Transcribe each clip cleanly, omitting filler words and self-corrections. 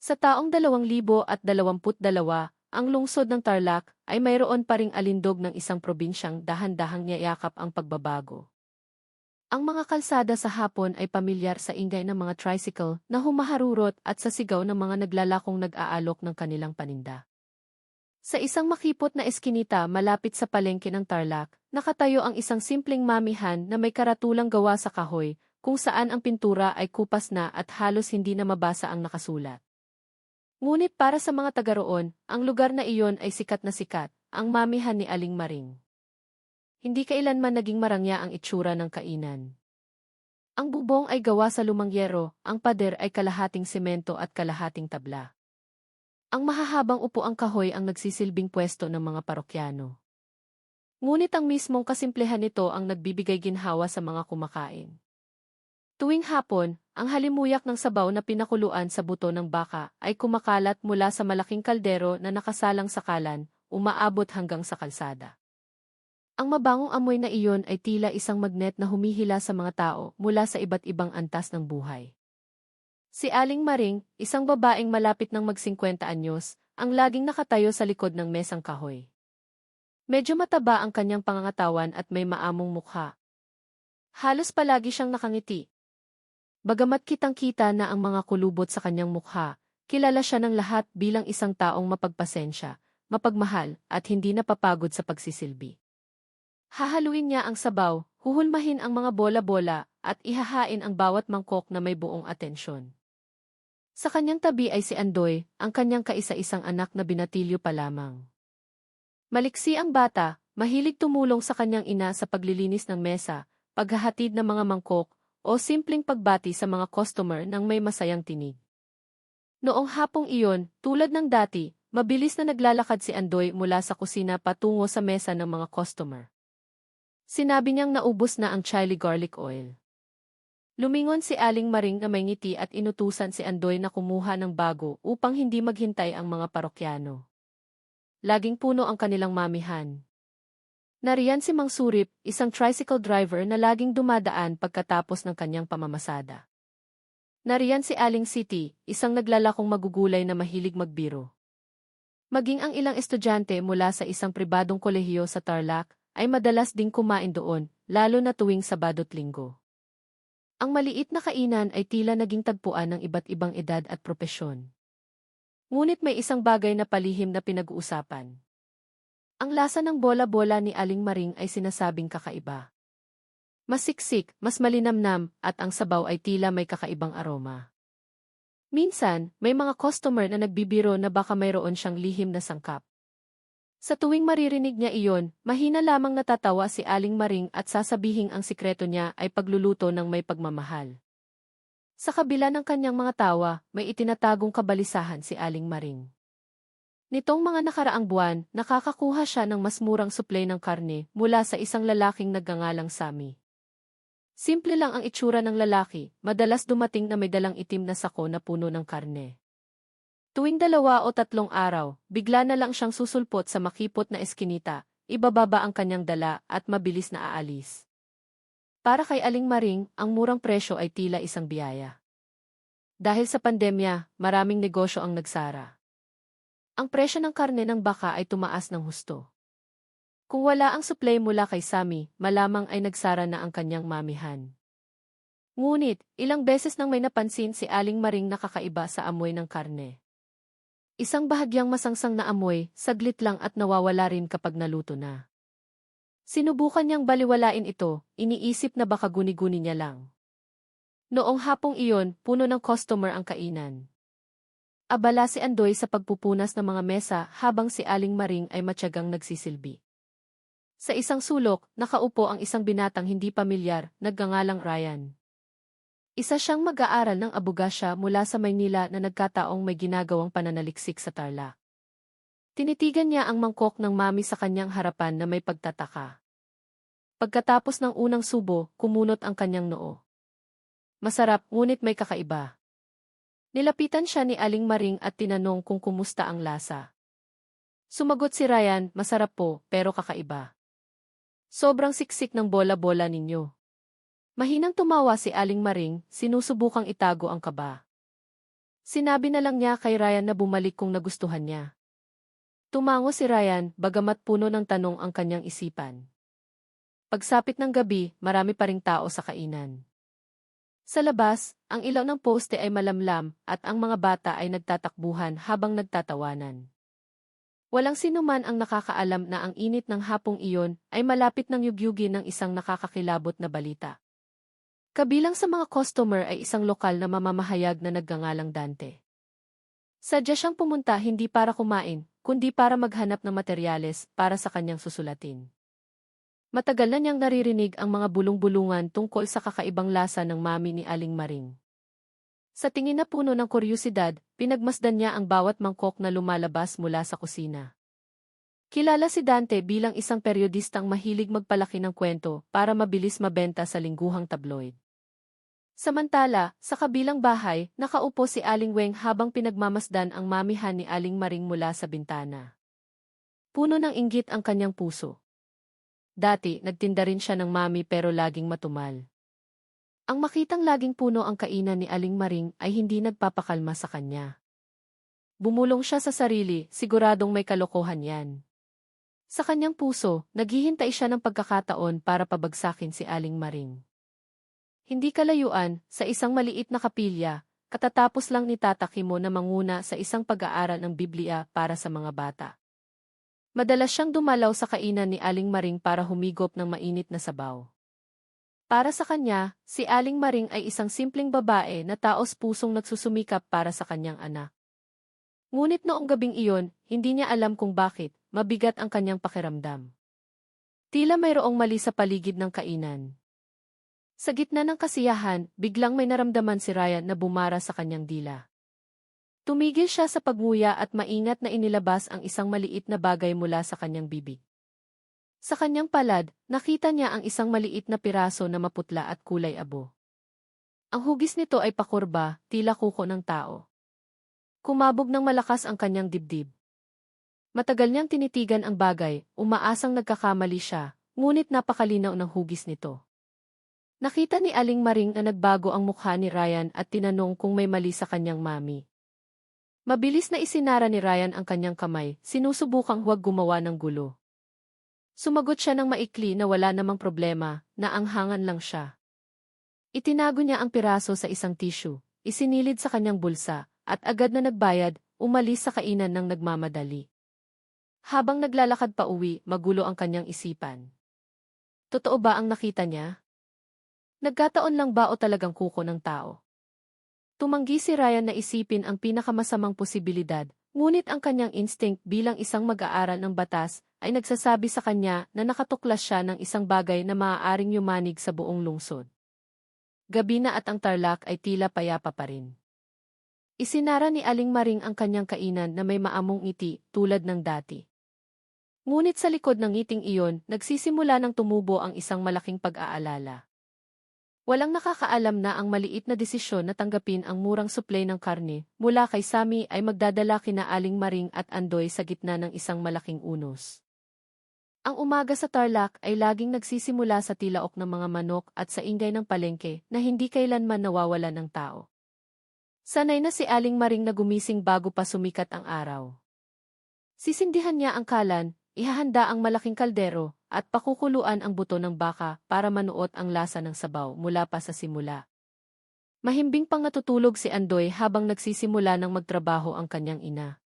Sa taong 2022, ang lungsod ng Tarlac ay mayroon pa ring alindog ng isang probinsyang dahan-dahang niyayakap ang pagbabago. Ang mga kalsada sa hapon ay pamilyar sa ingay ng mga tricycle na humaharurot at sa sigaw ng mga naglalakong nag-aalok ng kanilang paninda. Sa isang makipot na eskinita malapit sa palengke ng Tarlac, nakatayo ang isang simpleng mamihan na may karatulang gawa sa kahoy, kung saan ang pintura ay kupas na at halos hindi na mabasa ang nakasulat. Ngunit para sa mga taga roon, ang lugar na iyon ay sikat na sikat, ang mamihan ni Aling Maring. Hindi kailanman naging marangya ang itsura ng kainan. Ang bubong ay gawa sa lumang yero, ang pader ay kalahating semento at kalahating tabla. Ang mahahabang upuang kahoy ang nagsisilbing pwesto ng mga parokyano. Ngunit ang mismong kasimplehan nito ang nagbibigay ginhawa sa mga kumakain. Tuwing hapon, ang halimuyak ng sabaw na pinakuluan sa buto ng baka ay kumakalat mula sa malaking kaldero na nakasalang sa kalan, umaabot hanggang sa kalsada. Ang mabangong amoy na iyon ay tila isang magnet na humihila sa mga tao mula sa iba't ibang antas ng buhay. Si Aling Maring, isang babaeng malapit ng mag-50 anyos, ang laging nakatayo sa likod ng mesang kahoy. Medyo mataba ang kanyang pangangatawan at may maamong mukha. Halos palagi siyang nakangiti. Bagamat kitang-kita na ang mga kulubot sa kanyang mukha, kilala siya ng lahat bilang isang taong mapagpasensya, mapagmahal, at hindi napapagod sa pagsisilbi. Hahaluin niya ang sabaw, huhulmahin ang mga bola-bola, at ihahain ang bawat mangkok na may buong atensyon. Sa kanyang tabi ay si Andoy, ang kanyang kaisa-isang anak na binatilyo pa lamang. Maliksi ang bata, mahilig tumulong sa kanyang ina sa paglilinis ng mesa, paghahatid ng mga mangkok, o simpleng pagbati sa mga customer nang may masayang tinig. Noong hapong iyon, tulad ng dati, mabilis na naglalakad si Andoy mula sa kusina patungo sa mesa ng mga customer. Sinabi niyang naubos na ang chili garlic oil. Lumingon si Aling Maring na may ngiti at inutusan si Andoy na kumuha ng bago upang hindi maghintay ang mga parokyano. Laging puno ang kanilang mamihan. Nariyan si Mang Surip, isang tricycle driver na laging dumadaan pagkatapos ng kanyang pamamasada. Nariyan si Aling City, isang naglalakong magugulay na mahilig magbiro. Maging ang ilang estudyante mula sa isang pribadong kolehiyo sa Tarlac ay madalas ding kumain doon, lalo na tuwing Sabado't Linggo. Ang maliit na kainan ay tila naging tagpuan ng iba't ibang edad at propesyon. Ngunit may isang bagay na palihim na pinag-uusapan. Ang lasa ng bola-bola ni Aling Maring ay sinasabing kakaiba. Mas siksik, mas malinamnam, at ang sabaw ay tila may kakaibang aroma. Minsan, may mga customer na nagbibiro na baka mayroon siyang lihim na sangkap. Sa tuwing maririnig niya iyon, mahina lamang natatawa si Aling Maring at sasabihing ang sikreto niya ay pagluluto ng may pagmamahal. Sa kabila ng kanyang mga tawa, may itinatagong kabalisahan si Aling Maring. Nitong mga nakaraang buwan, nakakakuha siya ng mas murang suplay ng karne mula sa isang lalaking nagngangalang Sammy. Simple lang ang itsura ng lalaki, madalas dumating na may dalang itim na sako na puno ng karne. Tuwing 2 o 3 araw, bigla na lang siyang susulpot sa makipot na eskinita, ibababa ang kanyang dala at mabilis na aalis. Para kay Aling Maring, ang murang presyo ay tila isang biyaya. Dahil sa pandemya, maraming negosyo ang nagsara. Ang presyo ng karne ng baka ay tumaas ng husto. Kung wala ang supply mula kay Sammy, malamang ay nagsara na ang kanyang mamihan. Ngunit, ilang beses nang may napansin si Aling Maring na kakaiba sa amoy ng karne. Isang bahagyang masangsang na amoy, saglit lang at nawawala rin kapag naluto na. Sinubukan niyang baliwalain ito, iniisip na baka guni-guni niya lang. Noong hapong iyon, puno ng customer ang kainan. Abala si Andoy sa pagpupunas ng mga mesa habang si Aling Maring ay matyagang nagsisilbi. Sa isang sulok, nakaupo ang isang binatang hindi pamilyar, nagngangalang Ryan. Isa siyang mag-aaral ng abogasya mula sa Maynila na nagkataong may ginagawang pananaliksik sa Tarlac. Tinitigan niya ang mangkok ng mami sa kanyang harapan na may pagtataka. Pagkatapos ng unang subo, kumunot ang kanyang noo. Masarap, ngunit may kakaiba. Nilapitan siya ni Aling Maring at tinanong kung kumusta ang lasa. Sumagot si Ryan, masarap po, pero kakaiba. Sobrang siksik ng bola-bola ninyo. Mahinang tumawa si Aling Maring, sinusubukang itago ang kaba. Sinabi na lang niya kay Ryan na bumalik kung nagustuhan niya. Tumango si Ryan, bagamat puno ng tanong ang kanyang isipan. Pagsapit ng gabi, marami pa ring tao sa kainan. Sa labas, ang ilaw ng poste ay malamlam at ang mga bata ay nagtatakbuhan habang nagtatawanan. Walang sinuman ang nakakaalam na ang init ng hapong iyon ay malapit ng yugyugin ng isang nakakakilabot na balita. Kabilang sa mga customer ay isang lokal na mamamahayag na nagngangalang Dante. Sadya siyang pumunta hindi para kumain, kundi para maghanap ng materyales para sa kanyang susulatin. Matagal na niyang naririnig ang mga bulong-bulungan tungkol sa kakaibang lasa ng mami ni Aling Maring. Sa tingin na puno ng kuryosidad, pinagmasdan niya ang bawat mangkok na lumalabas mula sa kusina. Kilala si Dante bilang isang periodistang mahilig magpalaki ng kwento para mabilis mabenta sa lingguhang tabloid. Samantala, sa kabilang bahay, nakaupo si Aling Weng habang pinagmamasdan ang mamihan ni Aling Maring mula sa bintana. Puno ng inggit ang kanyang puso. Dati, nagtinda rin siya ng mami pero laging matumal. Ang makitang laging puno ang kainan ni Aling Maring ay hindi nagpapakalma sa kanya. Bumulong siya sa sarili, siguradong may kalokohan yan. Sa kanyang puso, naghihintay siya ng pagkakataon para pabagsakin si Aling Maring. Hindi kalayuan, sa isang maliit na kapilya, katatapos lang ni Tata Kimo na manguna sa isang pag-aaral ng Biblia para sa mga bata. Madalas siyang dumalaw sa kainan ni Aling Maring para humigop ng mainit na sabaw. Para sa kanya, si Aling Maring ay isang simpleng babae na taos-pusong nagsusumikap para sa kanyang anak. Ngunit noong gabing iyon, hindi niya alam kung bakit, mabigat ang kanyang pakiramdam. Tila mayroong mali sa paligid ng kainan. Sa gitna ng kasiyahan, biglang may naramdaman si Ryan na bumara sa kanyang dila. Tumigil siya sa pagnguya at maingat na inilabas ang isang maliit na bagay mula sa kanyang bibig. Sa kanyang palad, nakita niya ang isang maliit na piraso na maputla at kulay abo. Ang hugis nito ay pakurba, tila kuko ng tao. Kumabog ng malakas ang kanyang dibdib. Matagal niyang tinitigan ang bagay, umaasang nagkakamali siya, ngunit napakalinaw ng hugis nito. Nakita ni Aling Maring na nagbago ang mukha ni Ryan at tinanong kung may mali sa kanyang mami. Mabilis na isinara ni Ryan ang kanyang kamay, sinusubukang huwag gumawa ng gulo. Sumagot siya ng maikli na wala namang problema, na anghangan lang siya. Itinago niya ang piraso sa isang tissue, isinilid sa kanyang bulsa, at agad na nagbayad, umalis sa kainan ng nagmamadali. Habang naglalakad pa uwi, magulo ang kanyang isipan. Totoo ba ang nakita niya? Nagkataon lang ba o talagang kuko ng tao? Tumanggi si Ryan na isipin ang pinakamasamang posibilidad, ngunit ang kanyang instinct bilang isang mag-aaral ng batas ay nagsasabi sa kanya na nakatuklas siya ng isang bagay na maaaring yumanig sa buong lungsod. Gabi na at ang Tarlac ay tila payapa pa rin. Isinara ni Aling Maring ang kanyang kainan na may maamong ngiti tulad ng dati. Ngunit sa likod ng ngiting iyon, nagsisimula ng tumubo ang isang malaking pag-aalala. Walang nakakaalam na ang maliit na desisyon na tanggapin ang murang suplay ng karne mula kay Sammy ay magdadala kina Aling Maring at Andoy sa gitna ng isang malaking unos. Ang umaga sa Tarlac ay laging nagsisimula sa tilaok ng mga manok at sa ingay ng palengke na hindi kailanman nawawala ng tao. Sanay na si Aling Maring na gumising bago pa sumikat ang araw. Sisindihan niya ang kalan, ihahanda ang malaking kaldero, at pakukuluan ang buto ng baka para manuot ang lasa ng sabaw mula pa sa simula. Mahimbing pang natutulog si Andoy habang nagsisimula ng magtrabaho ang kanyang ina.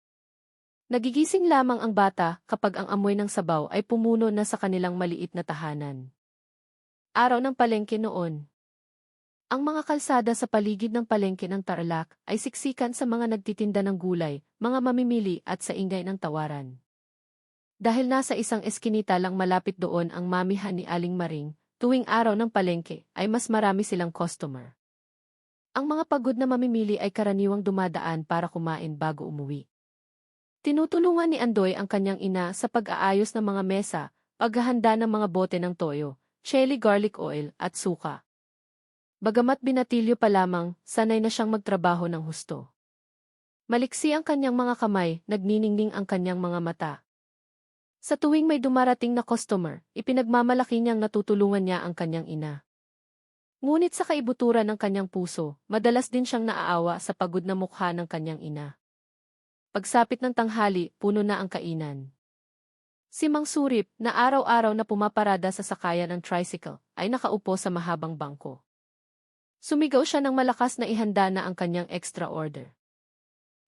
Nagigising lamang ang bata kapag ang amoy ng sabaw ay pumuno na sa kanilang maliit na tahanan. Araw ng palengke noon. Ang mga kalsada sa paligid ng palengke ng Tarlac ay siksikan sa mga nagtitinda ng gulay, mga mamimili at sa ingay ng tawaran. Dahil nasa isang eskinita lang malapit doon ang mamihan ni Aling Maring, tuwing araw ng palengke ay mas marami silang customer. Ang mga pagod na mamimili ay karaniwang dumadaan para kumain bago umuwi. Tinutulungan ni Andoy ang kanyang ina sa pag-aayos ng mga mesa, paghahanda ng mga bote ng toyo, chili garlic oil at suka. Bagamat binatilyo pa lamang, sanay na siyang magtrabaho ng husto. Maliksi ang kanyang mga kamay, nagniningning ang kanyang mga mata. Sa tuwing may dumarating na customer, ipinagmamalaki niyang natutulungan niya ang kanyang ina. Ngunit sa kaibuturan ng kanyang puso, madalas din siyang naaawa sa pagod na mukha ng kanyang ina. Pagsapit ng tanghali, puno na ang kainan. Si Mang Surip, na araw-araw na pumaparada sa sakayan ng tricycle, ay nakaupo sa mahabang bangko. Sumigaw siya ng malakas na ihanda na ang kanyang extra order.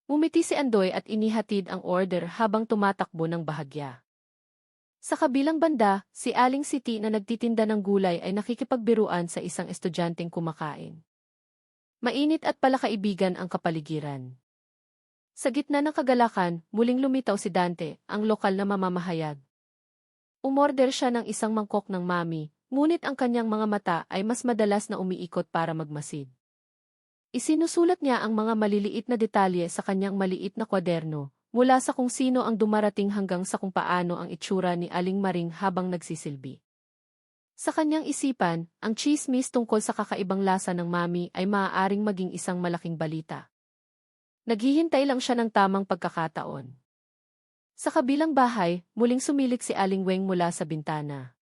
Umiti si Andoy at inihatid ang order habang tumatakbo ng bahagya. Sa kabilang banda, si Aling Siti na nagtitinda ng gulay ay nakikipagbiruan sa isang estudyanteng kumakain. Mainit at palakaibigan ang kapaligiran. Sa gitna ng kagalakan, muling lumitaw si Dante, ang lokal na mamamahayag. Umorder siya ng isang mangkok ng mami, ngunit ang kanyang mga mata ay mas madalas na umiikot para magmasid. Isinusulat niya ang mga maliliit na detalye sa kanyang maliit na kwaderno, mula sa kung sino ang dumarating hanggang sa kung paano ang itsura ni Aling Maring habang nagsisilbi. Sa kanyang isipan, ang chismis tungkol sa kakaibang lasa ng mami ay maaaring maging isang malaking balita. Naghihintay lang siya ng tamang pagkakataon. Sa kabilang bahay, muling sumilik si Aling Weng mula sa bintana.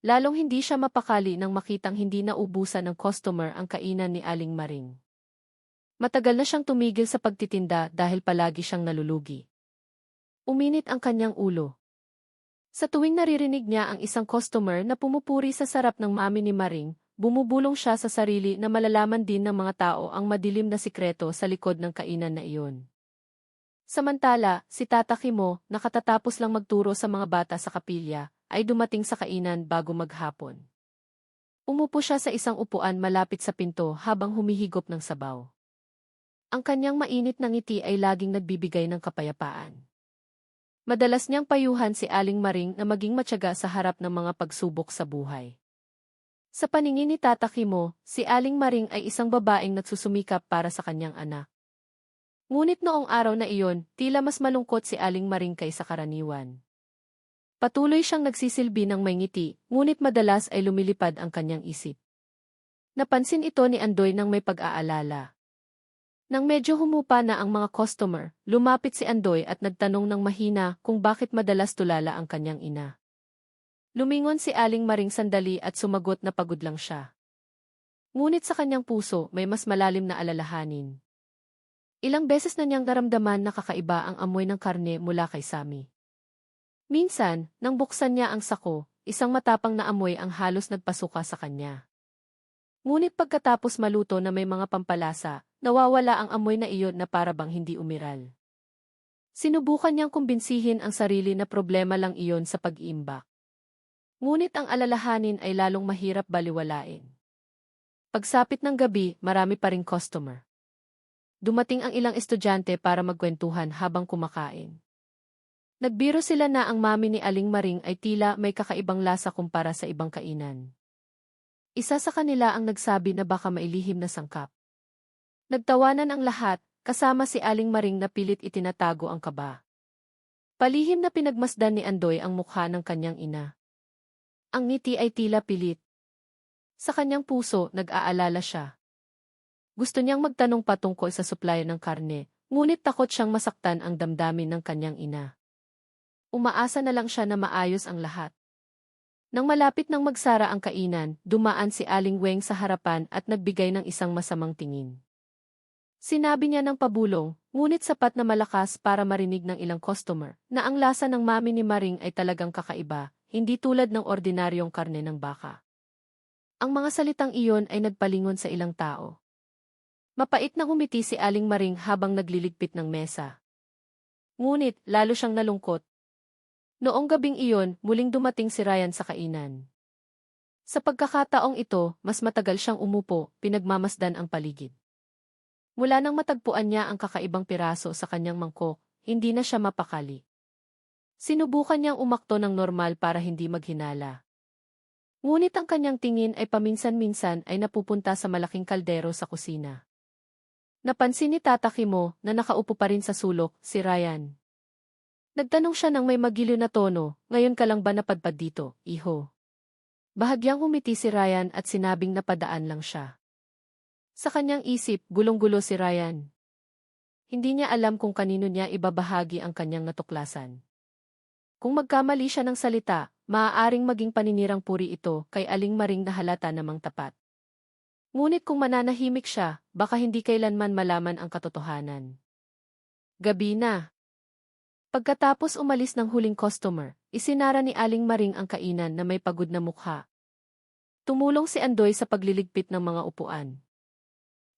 Lalong hindi siya mapakali nang makitang hindi naubusan ng customer ang kainan ni Aling Maring. Matagal na siyang tumigil sa pagtitinda dahil palagi siyang nalulugi. Uminit ang kanyang ulo. Sa tuwing naririnig niya ang isang customer na pumupuri sa sarap ng mami ni Maring, bumubulong siya sa sarili na malalaman din ng mga tao ang madilim na sikreto sa likod ng kainan na iyon. Samantala, si Tata Kimo, nakatatapos lang magturo sa mga bata sa kapilya, ay dumating sa kainan bago maghapon. Umupo siya sa isang upuan malapit sa pinto habang humihigop ng sabaw. Ang kanyang mainit na ngiti ay laging nagbibigay ng kapayapaan. Madalas niyang payuhan si Aling Maring na maging matyaga sa harap ng mga pagsubok sa buhay. Sa paningin ni Tata Kimo, si Aling Maring ay isang babaeng nagsusumikap para sa kanyang anak. Ngunit noong araw na iyon, tila mas malungkot si Aling Maring kaysa karaniwan. Patuloy siyang nagsisilbi ng may ngiti, ngunit madalas ay lumilipad ang kanyang isip. Napansin ito ni Andoy nang may pag-aalala. Nang medyo humupa na ang mga customer, lumapit si Andoy at nagtanong ng mahina kung bakit madalas tulala ang kanyang ina. Lumingon si Aling Maring sandali at sumagot na pagod lang siya. Ngunit sa kanyang puso may mas malalim na alalahanin. Ilang beses na niyang naramdaman na kakaiba ang amoy ng karne mula kay Sammy. Minsan, nang buksan niya ang sako, isang matapang na amoy ang halos nagpasuka sa kanya. Ngunit pagkatapos maluto na may mga pampalasa, nawawala ang amoy na iyon na para bang hindi umiral. Sinubukan niyang kumbinsihin ang sarili na problema lang iyon sa pag-iimbak. Ngunit ang alalahanin ay lalong mahirap baliwalain. Pagsapit ng gabi, marami pa ring customer. Dumating ang ilang estudyante para magkwentuhan habang kumakain. Nagbiro sila na ang mami ni Aling Maring ay tila may kakaibang lasa kumpara sa ibang kainan. Isa sa kanila ang nagsabi na baka mailihim na sangkap. Nagtawanan ang lahat, kasama si Aling Maring na pilit itinatago ang kaba. Palihim na pinagmasdan ni Andoy ang mukha ng kanyang ina. Ang ngiti ay tila pilit. Sa kanyang puso, nag-aalala siya. Gusto niyang magtanong patungkol sa supply ng karne, ngunit takot siyang masaktan ang damdamin ng kanyang ina. Umaasa na lang siya na maayos ang lahat. Nang malapit nang magsara ang kainan, dumaan si Aling Weng sa harapan at nagbigay ng isang masamang tingin. Sinabi niya ng pabulong, ngunit sapat na malakas para marinig ng ilang customer, na ang lasa ng mami ni Maring ay talagang kakaiba, hindi tulad ng ordinaryong karne ng baka. Ang mga salitang iyon ay nagpalingon sa ilang tao. Mapait na umiti si Aling Maring habang nagliligpit ng mesa. Ngunit, lalo siyang nalungkot. Noong gabing iyon, muling dumating si Ryan sa kainan. Sa pagkakataong ito, mas matagal siyang umupo, pinagmamasdan ang paligid. Mula nang matagpuan niya ang kakaibang piraso sa kanyang mangkok, hindi na siya mapakali. Sinubukan niyang umakto ng normal para hindi maghinala. Ngunit ang kanyang tingin ay paminsan-minsan ay napupunta sa malaking kaldero sa kusina. Napansin ni Tata Kimo na nakaupo pa rin sa sulok, si Ryan. Nagtanong siya ng may magiliw na tono, ngayon ka lang ba napadpad dito, iho? Bahagyang humiti si Ryan at sinabing napadaan lang siya. Sa kanyang isip, gulong-gulo si Ryan. Hindi niya alam kung kanino niya ibabahagi ang kanyang natuklasan. Kung magkamali siya ng salita, maaaring maging paninirang puri ito kay Aling Maring na halata namang tapat. Ngunit kung mananahimik siya, baka hindi kailanman malaman ang katotohanan. Gabi na. Pagkatapos umalis ng huling customer, isinara ni Aling Maring ang kainan na may pagod na mukha. Tumulong si Andoy sa pagliligpit ng mga upuan.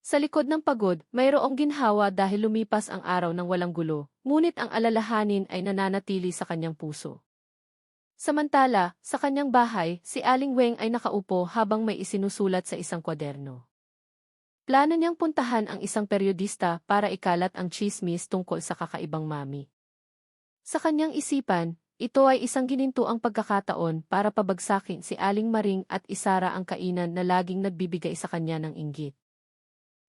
Sa likod ng pagod, mayroong ginhawa dahil lumipas ang araw ng walang gulo, ngunit ang alalahanin ay nananatili sa kanyang puso. Samantala, sa kanyang bahay, si Aling Weng ay nakaupo habang may isinusulat sa isang kwaderno. Plano niyang puntahan ang isang periodista para ikalat ang tsismis tungkol sa kakaibang mami. Sa kanyang isipan, ito ay isang ginintuang pagkakataon para pabagsakin si Aling Maring at isara ang kainan na laging nagbibigay sa kanya ng inggit.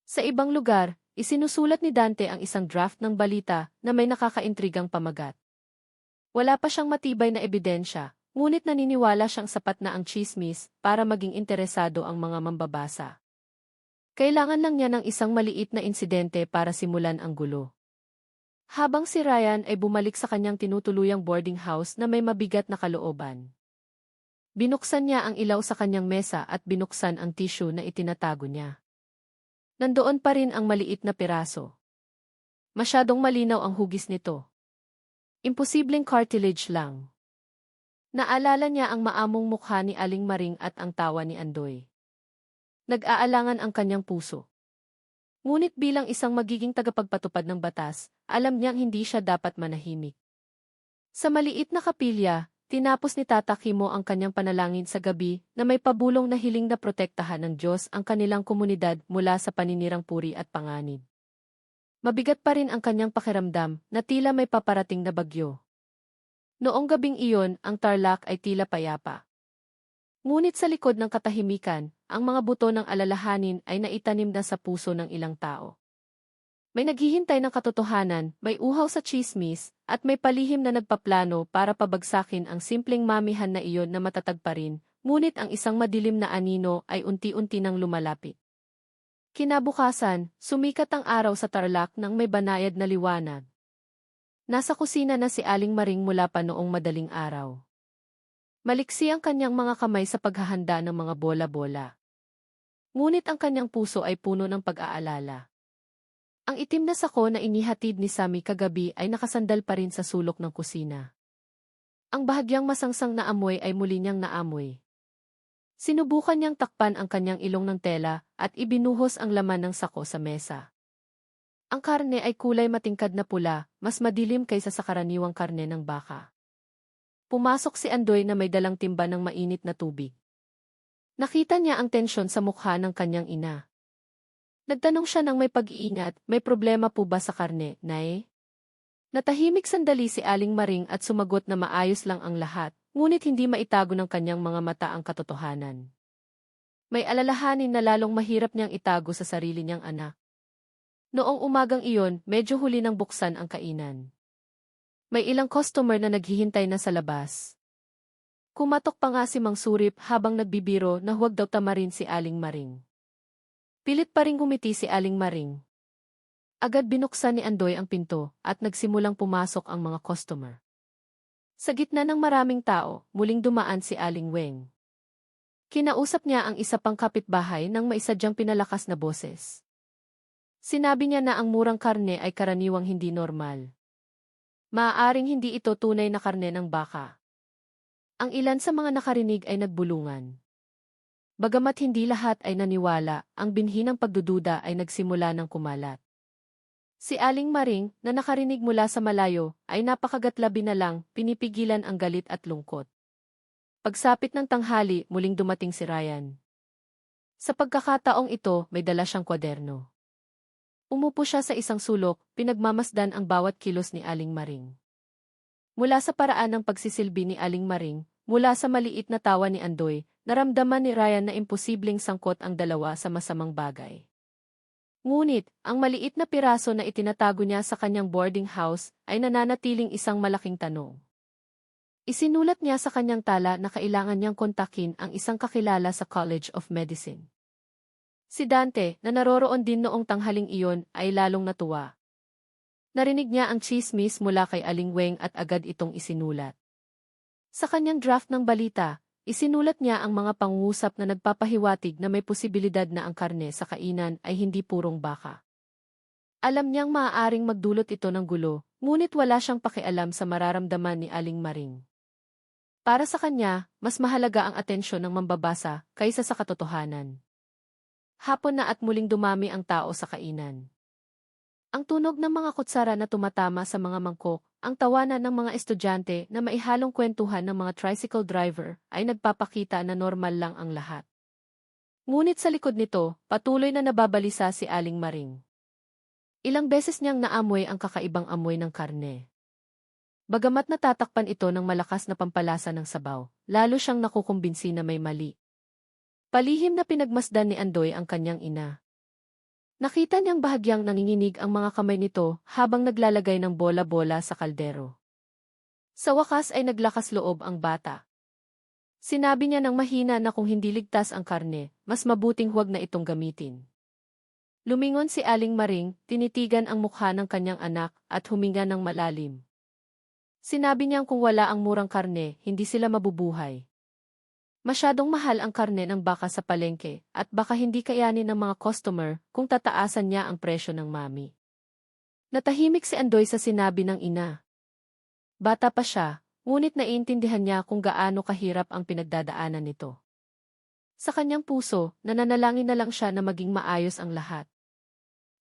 Sa ibang lugar, isinusulat ni Dante ang isang draft ng balita na may nakakaintrigang pamagat. Wala pa siyang matibay na ebidensya, ngunit naniniwala siyang sapat na ang tsismis para maging interesado ang mga mambabasa. Kailangan lang niya ng isang maliit na insidente para simulan ang gulo. Habang si Ryan ay bumalik sa kanyang tinutuluyang boarding house na may mabigat na kalooban. Binuksan niya ang ilaw sa kanyang mesa at binuksan ang tissue na itinatago niya. Nandoon pa rin ang maliit na piraso. Masyadong malinaw ang hugis nito. Imposibleng cartilage lang. Naalala niya ang maamong mukha ni Aling Maring at ang tawa ni Andoy. Nag-aalangan ang kanyang puso. Ngunit bilang isang magiging tagapagpatupad ng batas, alam niyang hindi siya dapat manahimik. Sa maliit na kapilya, tinapos ni Tata Kimo ang kanyang panalangin sa gabi na may pabulong na hiling na protektahan ng Diyos ang kanilang komunidad mula sa paninirang puri at panganib. Mabigat pa rin ang kanyang pakiramdam na tila may paparating na bagyo. Noong gabing iyon, ang Tarlac ay tila payapa. Ngunit sa likod ng katahimikan, ang mga buto ng alalahanin ay naitanim na sa puso ng ilang tao. May naghihintay ng katotohanan, may uhaw sa tsismis, at may palihim na nagpaplano para pabagsakin ang simpleng mamihan na iyon na matatag pa rin, ngunit ang isang madilim na anino ay unti-unti nang lumalapit. Kinabukasan, sumikat ang araw sa Tarlac nang may banayad na liwanag. Nasa kusina na si Aling Maring mula pa noong madaling araw. Maliksi ang kanyang mga kamay sa paghahanda ng mga bola-bola. Ngunit ang kanyang puso ay puno ng pag-aalala. Ang itim na sako na inihatid ni Sammy kagabi ay nakasandal pa rin sa sulok ng kusina. Ang bahagyang masangsang na amoy ay muli niyang naamoy. Sinubukan niyang takpan ang kanyang ilong ng tela at ibinuhos ang laman ng sako sa mesa. Ang karne ay kulay matingkad na pula, mas madilim kaysa sa karaniwang karne ng baka. Pumasok si Andoy na may dalang timba ng mainit na tubig. Nakita niya ang tensyon sa mukha ng kanyang ina. Nagtanong siya ng may pag-iingat, may problema po ba sa karne, Nay? Natahimik sandali si Aling Maring at sumagot na maayos lang ang lahat, ngunit hindi maitago ng kanyang mga mata ang katotohanan. May alalahanin na lalong mahirap niyang itago sa sarili niyang anak. Noong umagang iyon, medyo huli nang buksan ang kainan. May ilang customer na naghihintay na sa labas. Kumatok pa nga si Mang Surip habang nagbibiro na huwag daw tamarin si Aling Maring. Pilit pa ring gumiti si Aling Maring. Agad binuksan ni Andoy ang pinto at nagsimulang pumasok ang mga customer. Sa gitna ng maraming tao, muling dumaan si Aling Weng. Kinausap niya ang isa pang kapitbahay nang maisadyang pinalakas na boses. Sinabi niya na ang murang karne ay karaniwang hindi normal. Maaaring hindi ito tunay na karne ng baka. Ang ilan sa mga nakarinig ay nagbulungan. Bagamat hindi lahat ay naniwala, ang binhi ng pagdududa ay nagsimula ng kumalat. Si Aling Maring, na nakarinig mula sa malayo, ay napakagatlabi na lang, pinipigilan ang galit at lungkot. Pagsapit ng tanghali, muling dumating si Ryan. Sa pagkakataong ito, may dala siyang kwaderno. Umupo siya sa isang sulok, pinagmamasdan ang bawat kilos ni Aling Maring. Mula sa paraan ng pagsisilbi ni Aling Maring, mula sa maliit na tawa ni Andoy, naramdaman ni Ryan na imposibleng sangkot ang dalawa sa masamang bagay. Ngunit, ang maliit na piraso na itinatago niya sa kanyang boarding house ay nananatiling isang malaking tanong. Isinulat niya sa kanyang tala na kailangan niyang kontakin ang isang kakilala sa College of Medicine. Si Dante, na naroroon din noong tanghaling iyon, ay lalong natuwa. Narinig niya ang tsismis mula kay Aling Weng at agad itong isinulat. Sa kanyang draft ng balita, Isinulat niya ang mga pangungusap na nagpapahiwatig na may posibilidad na ang karne sa kainan ay hindi purong baka. Alam niyang maaaring magdulot ito ng gulo, ngunit wala siyang pakialam sa mararamdaman ni Aling Maring. Para sa kanya, mas mahalaga ang atensyon ng mambabasa kaysa sa katotohanan. Hapon na at muling dumami ang tao sa kainan. Ang tunog ng mga kutsara na tumatama sa mga mangkok, ang tawanan ng mga estudyante na maihalong kwentuhan ng mga tricycle driver ay nagpapakita na normal lang ang lahat. Ngunit sa likod nito, patuloy na nababalisa si Aling Maring. Ilang beses niyang naamoy ang kakaibang amoy ng karne. Bagamat natatakpan ito ng malakas na pampalasa ng sabaw, lalo siyang nakukumbinsi na may mali. Palihim na pinagmasdan ni Andoy ang kanyang ina. Nakita niyang bahagyang nanginginig ang mga kamay nito habang naglalagay ng bola-bola sa kaldero. Sa wakas ay naglakas loob ang bata. Sinabi niya ng mahina na kung hindi ligtas ang karne, mas mabuting huwag na itong gamitin. Lumingon si Aling Maring, tinitigan ang mukha ng kanyang anak at huminga ng malalim. Sinabi niyang kung wala ang murang karne, hindi sila mabubuhay. Masyadong mahal ang karne ng baka sa palengke at baka hindi kayanin ng mga customer kung tataasan niya ang presyo ng mami. Natahimik si Andoy sa sinabi ng ina. Bata pa siya, ngunit naiintindihan niya kung gaano kahirap ang pinagdadaanan nito. Sa kanyang puso, nananalangin na lang siya na maging maayos ang lahat.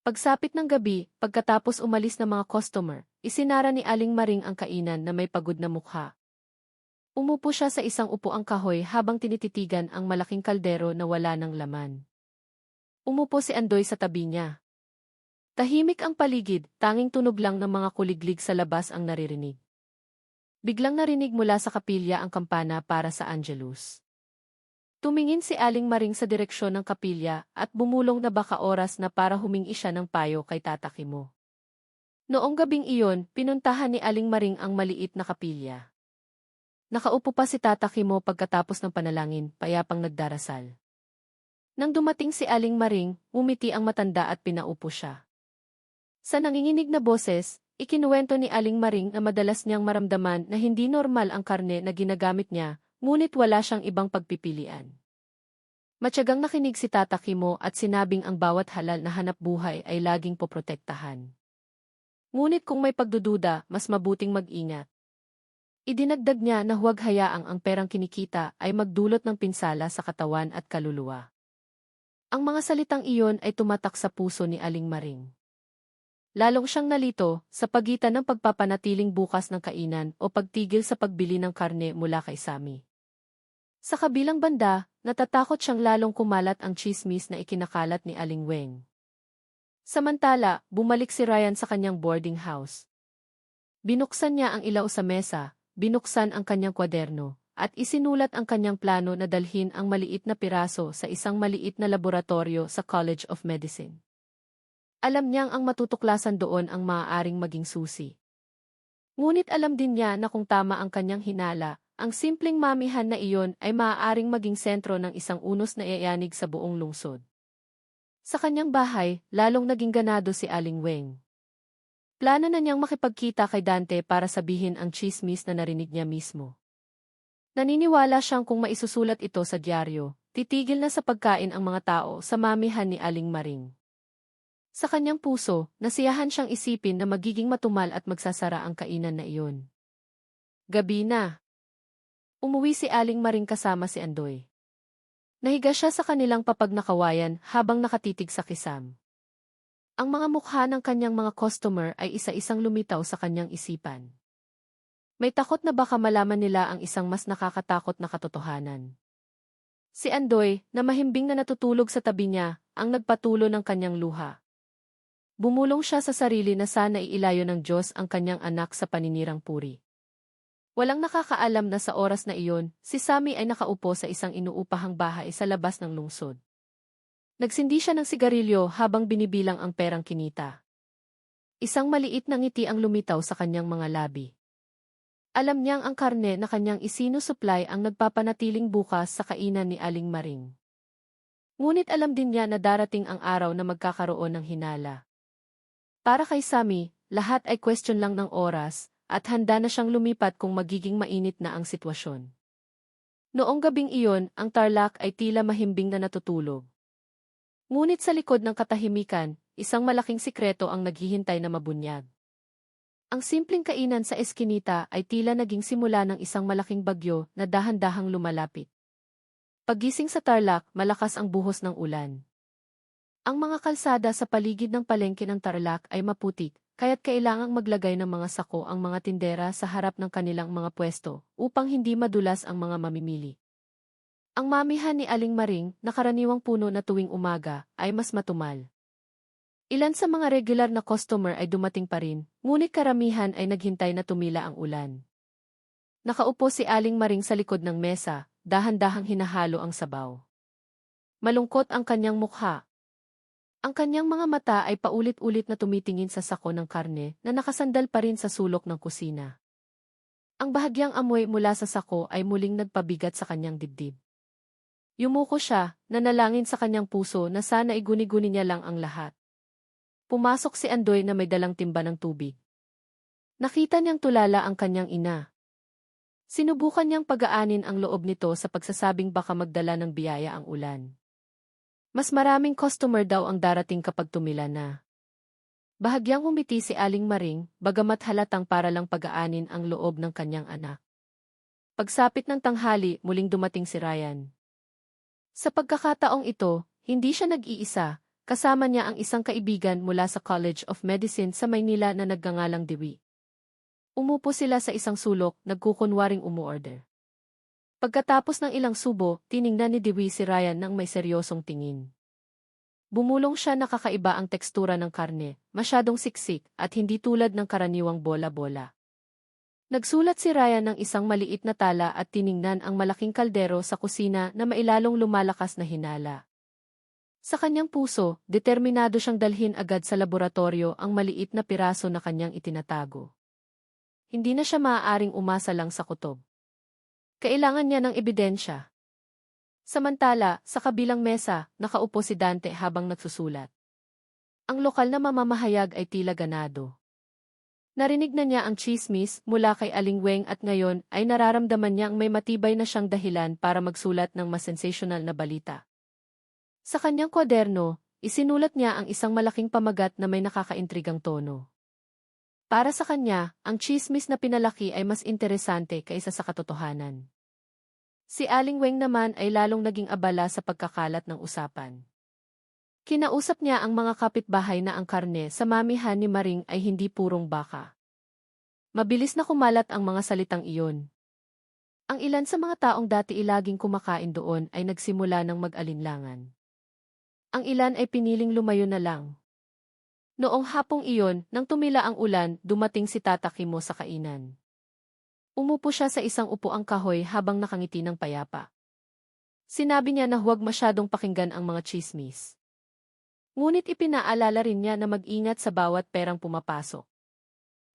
Pagsapit ng gabi, pagkatapos umalis ng mga customer, isinara ni Aling Maring ang kainan na may pagod na mukha. Umupo siya sa isang upuang kahoy habang tinititigan ang malaking kaldero na wala ng laman. Umupo si Andoy sa tabi niya. Tahimik ang paligid, tanging tunog lang ng mga kuliglig sa labas ang naririnig. Biglang narinig mula sa kapilya ang kampana para sa Angelus. Tumingin si Aling Maring sa direksyon ng kapilya at bumulong na baka oras na para humingi siya ng payo kay Tata Kimo. Noong gabing iyon, pinuntahan ni Aling Maring ang maliit na kapilya. Nakaupo pa si Tata Kimo pagkatapos ng panalangin, payapang nagdarasal. Nang dumating si Aling Maring, umiti ang matanda at pinaupo siya. Sa nanginginig na boses, ikinuwento ni Aling Maring na madalas niyang maramdaman na hindi normal ang karne na ginagamit niya, ngunit wala siyang ibang pagpipilian. Matyagang nakinig si Tata Kimo at sinabing ang bawat halal na hanap buhay ay laging poprotektahan. Ngunit kung may pagdududa, mas mabuting mag-ingat. Idinagdag niya na huwag hayaang ang perang kinikita ay magdulot ng pinsala sa katawan at kaluluwa. Ang mga salitang iyon ay tumatak sa puso ni Aling Maring. Lalong siyang nalito sa pagitan ng pagpapanatiling bukas ng kainan o pagtigil sa pagbili ng karne mula kay Sammy. Sa kabilang banda, natatakot siyang lalong kumalat ang chismis na ikinakalat ni Aling Weng. Samantala, bumalik si Ryan sa kanyang boarding house. Binuksan niya ang ilaw sa mesa, binuksan ang kanyang kwaderno, at isinulat ang kanyang plano na dalhin ang maliit na piraso sa isang maliit na laboratorio sa College of Medicine. Alam niyang ang matutuklasan doon ang maaaring maging susi. Ngunit alam din niya na kung tama ang kanyang hinala, ang simpleng mamihan na iyon ay maaaring maging sentro ng isang unos na yayanig sa buong lungsod. Sa kanyang bahay, lalong naging ganado si Aling Weng. Plano na niyang makipagkita kay Dante para sabihin ang chismis na narinig niya mismo. Naniniwala siyang kung maisusulat ito sa dyaryo, titigil na sa pagkain ang mga tao sa mamihan ni Aling Maring. Sa kanyang puso, nasiyahan siyang isipin na magiging matumal at magsasara ang kainan na iyon. Gabi na. Umuwi si Aling Maring kasama si Andoy. Nahiga siya sa kanilang papagnakawayan habang nakatitig sa kisam. Ang mga mukha ng kanyang mga customer ay isa-isang lumitaw sa kanyang isipan. May takot na baka malaman nila ang isang mas nakakatakot na katotohanan. Si Andoy, na mahimbing na natutulog sa tabi niya, ang nagpatulo ng kanyang luha. Bumulong siya sa sarili na sana iilayo ng Diyos ang kanyang anak sa paninirang puri. Walang nakakaalam na sa oras na iyon, si Sammy ay nakaupo sa isang inuupahang bahay sa labas ng lungsod. Nagsindi siya ng sigarilyo habang binibilang ang perang kinita. Isang maliit na ngiti ang lumitaw sa kanyang mga labi. Alam niyang ang karne na kanyang isinusupply ang nagpapanatiling bukas sa kainan ni Aling Maring. Ngunit alam din niya na darating ang araw na magkakaroon ng hinala. Para kay Sammy, lahat ay question lang ng oras, at handa na siyang lumipat kung magiging mainit na ang sitwasyon. Noong gabing iyon, ang Tarlac ay tila mahimbing na natutulog. Ngunit sa likod ng katahimikan, isang malaking sikreto ang naghihintay na mabunyag. Ang simpleng kainan sa eskinita ay tila naging simula ng isang malaking bagyo na dahan-dahang lumalapit. Paggising sa Tarlac, malakas ang buhos ng ulan. Ang mga kalsada sa paligid ng palengke ng Tarlac ay maputik, kaya't kailangang maglagay ng mga sako ang mga tindera sa harap ng kanilang mga pwesto upang hindi madulas ang mga mamimili. Ang mamihan ni Aling Maring, na karaniwang puno na tuwing umaga, ay mas matumal. Ilan sa mga regular na customer ay dumating pa rin, ngunit karamihan ay naghintay na tumila ang ulan. Nakaupo si Aling Maring sa likod ng mesa, dahan-dahang hinahalo ang sabaw. Malungkot ang kanyang mukha. Ang kanyang mga mata ay paulit-ulit na tumitingin sa sako ng karne na nakasandal pa rin sa sulok ng kusina. Ang bahagyang amoy mula sa sako ay muling nagpabigat sa kanyang dibdib. Yumuko siya, nanalangin sa kanyang puso na sana iguni-guni niya lang ang lahat. Pumasok si Andoy na may dalang timba ng tubig. Nakita niyang tulala ang kanyang ina. Sinubukan niyang pagaanin ang loob nito sa pagsasabing baka magdala ng biyaya ang ulan. Mas maraming customer daw ang darating kapag tumila na. Bahagyang umiti si Aling Maring, bagamat halatang para lang pagaanin ang loob ng kanyang anak. Pagsapit ng tanghali, muling dumating si Ryan. Sa pagkakataong ito, hindi siya nag-iisa, kasama niya ang isang kaibigan mula sa College of Medicine sa Maynila na nagngangalang Dewey. Umupo sila sa isang sulok, nagkukunwaring umuorder. Pagkatapos ng ilang subo, tiningnan ni Dewey si Ryan nang may seryosong tingin. Bumulong siya na kakaiba ang tekstura ng karne, masyadong siksik at hindi tulad ng karaniwang bola-bola. Nagsulat si Ryan ng isang maliit na tala at tiningnan ang malaking kaldero sa kusina na mailalong lumalakas na hinala. Sa kanyang puso, determinado siyang dalhin agad sa laboratorio ang maliit na piraso na kanyang itinatago. Hindi na siya maaaring umasa lang sa kutob. Kailangan niya ng ebidensya. Samantala, sa kabilang mesa, nakaupo si Dante habang nagsusulat. Ang lokal na mamamahayag ay tila ganado. Narinig na niya ang tsismis mula kay Aling Weng at ngayon ay nararamdaman niyang may matibay na siyang dahilan para magsulat ng mas sensational na balita. Sa kanyang kwaderno, isinulat niya ang isang malaking pamagat na may nakakaintrigang tono. Para sa kanya, ang tsismis na pinalaki ay mas interesante kaysa sa katotohanan. Si Aling Weng naman ay lalong naging abala sa pagkakalat ng usapan. Kinausap niya ang mga kapitbahay na ang karne sa mamihan ni Maring ay hindi purong baka. Mabilis na kumalat ang mga salitang iyon. Ang ilan sa mga taong dati ilaging kumakain doon ay nagsimula ng mag-alinlangan. Ang ilan ay piniling lumayo na lang. Noong hapong iyon, nang tumila ang ulan, dumating si Tata Kimo sa kainan. Umupo siya sa isang upuang kahoy habang nakangiti ng payapa. Sinabi niya na huwag masyadong pakinggan ang mga tsismis. Ngunit ipinaalala rin niya na mag-ingat sa bawat perang pumapasok.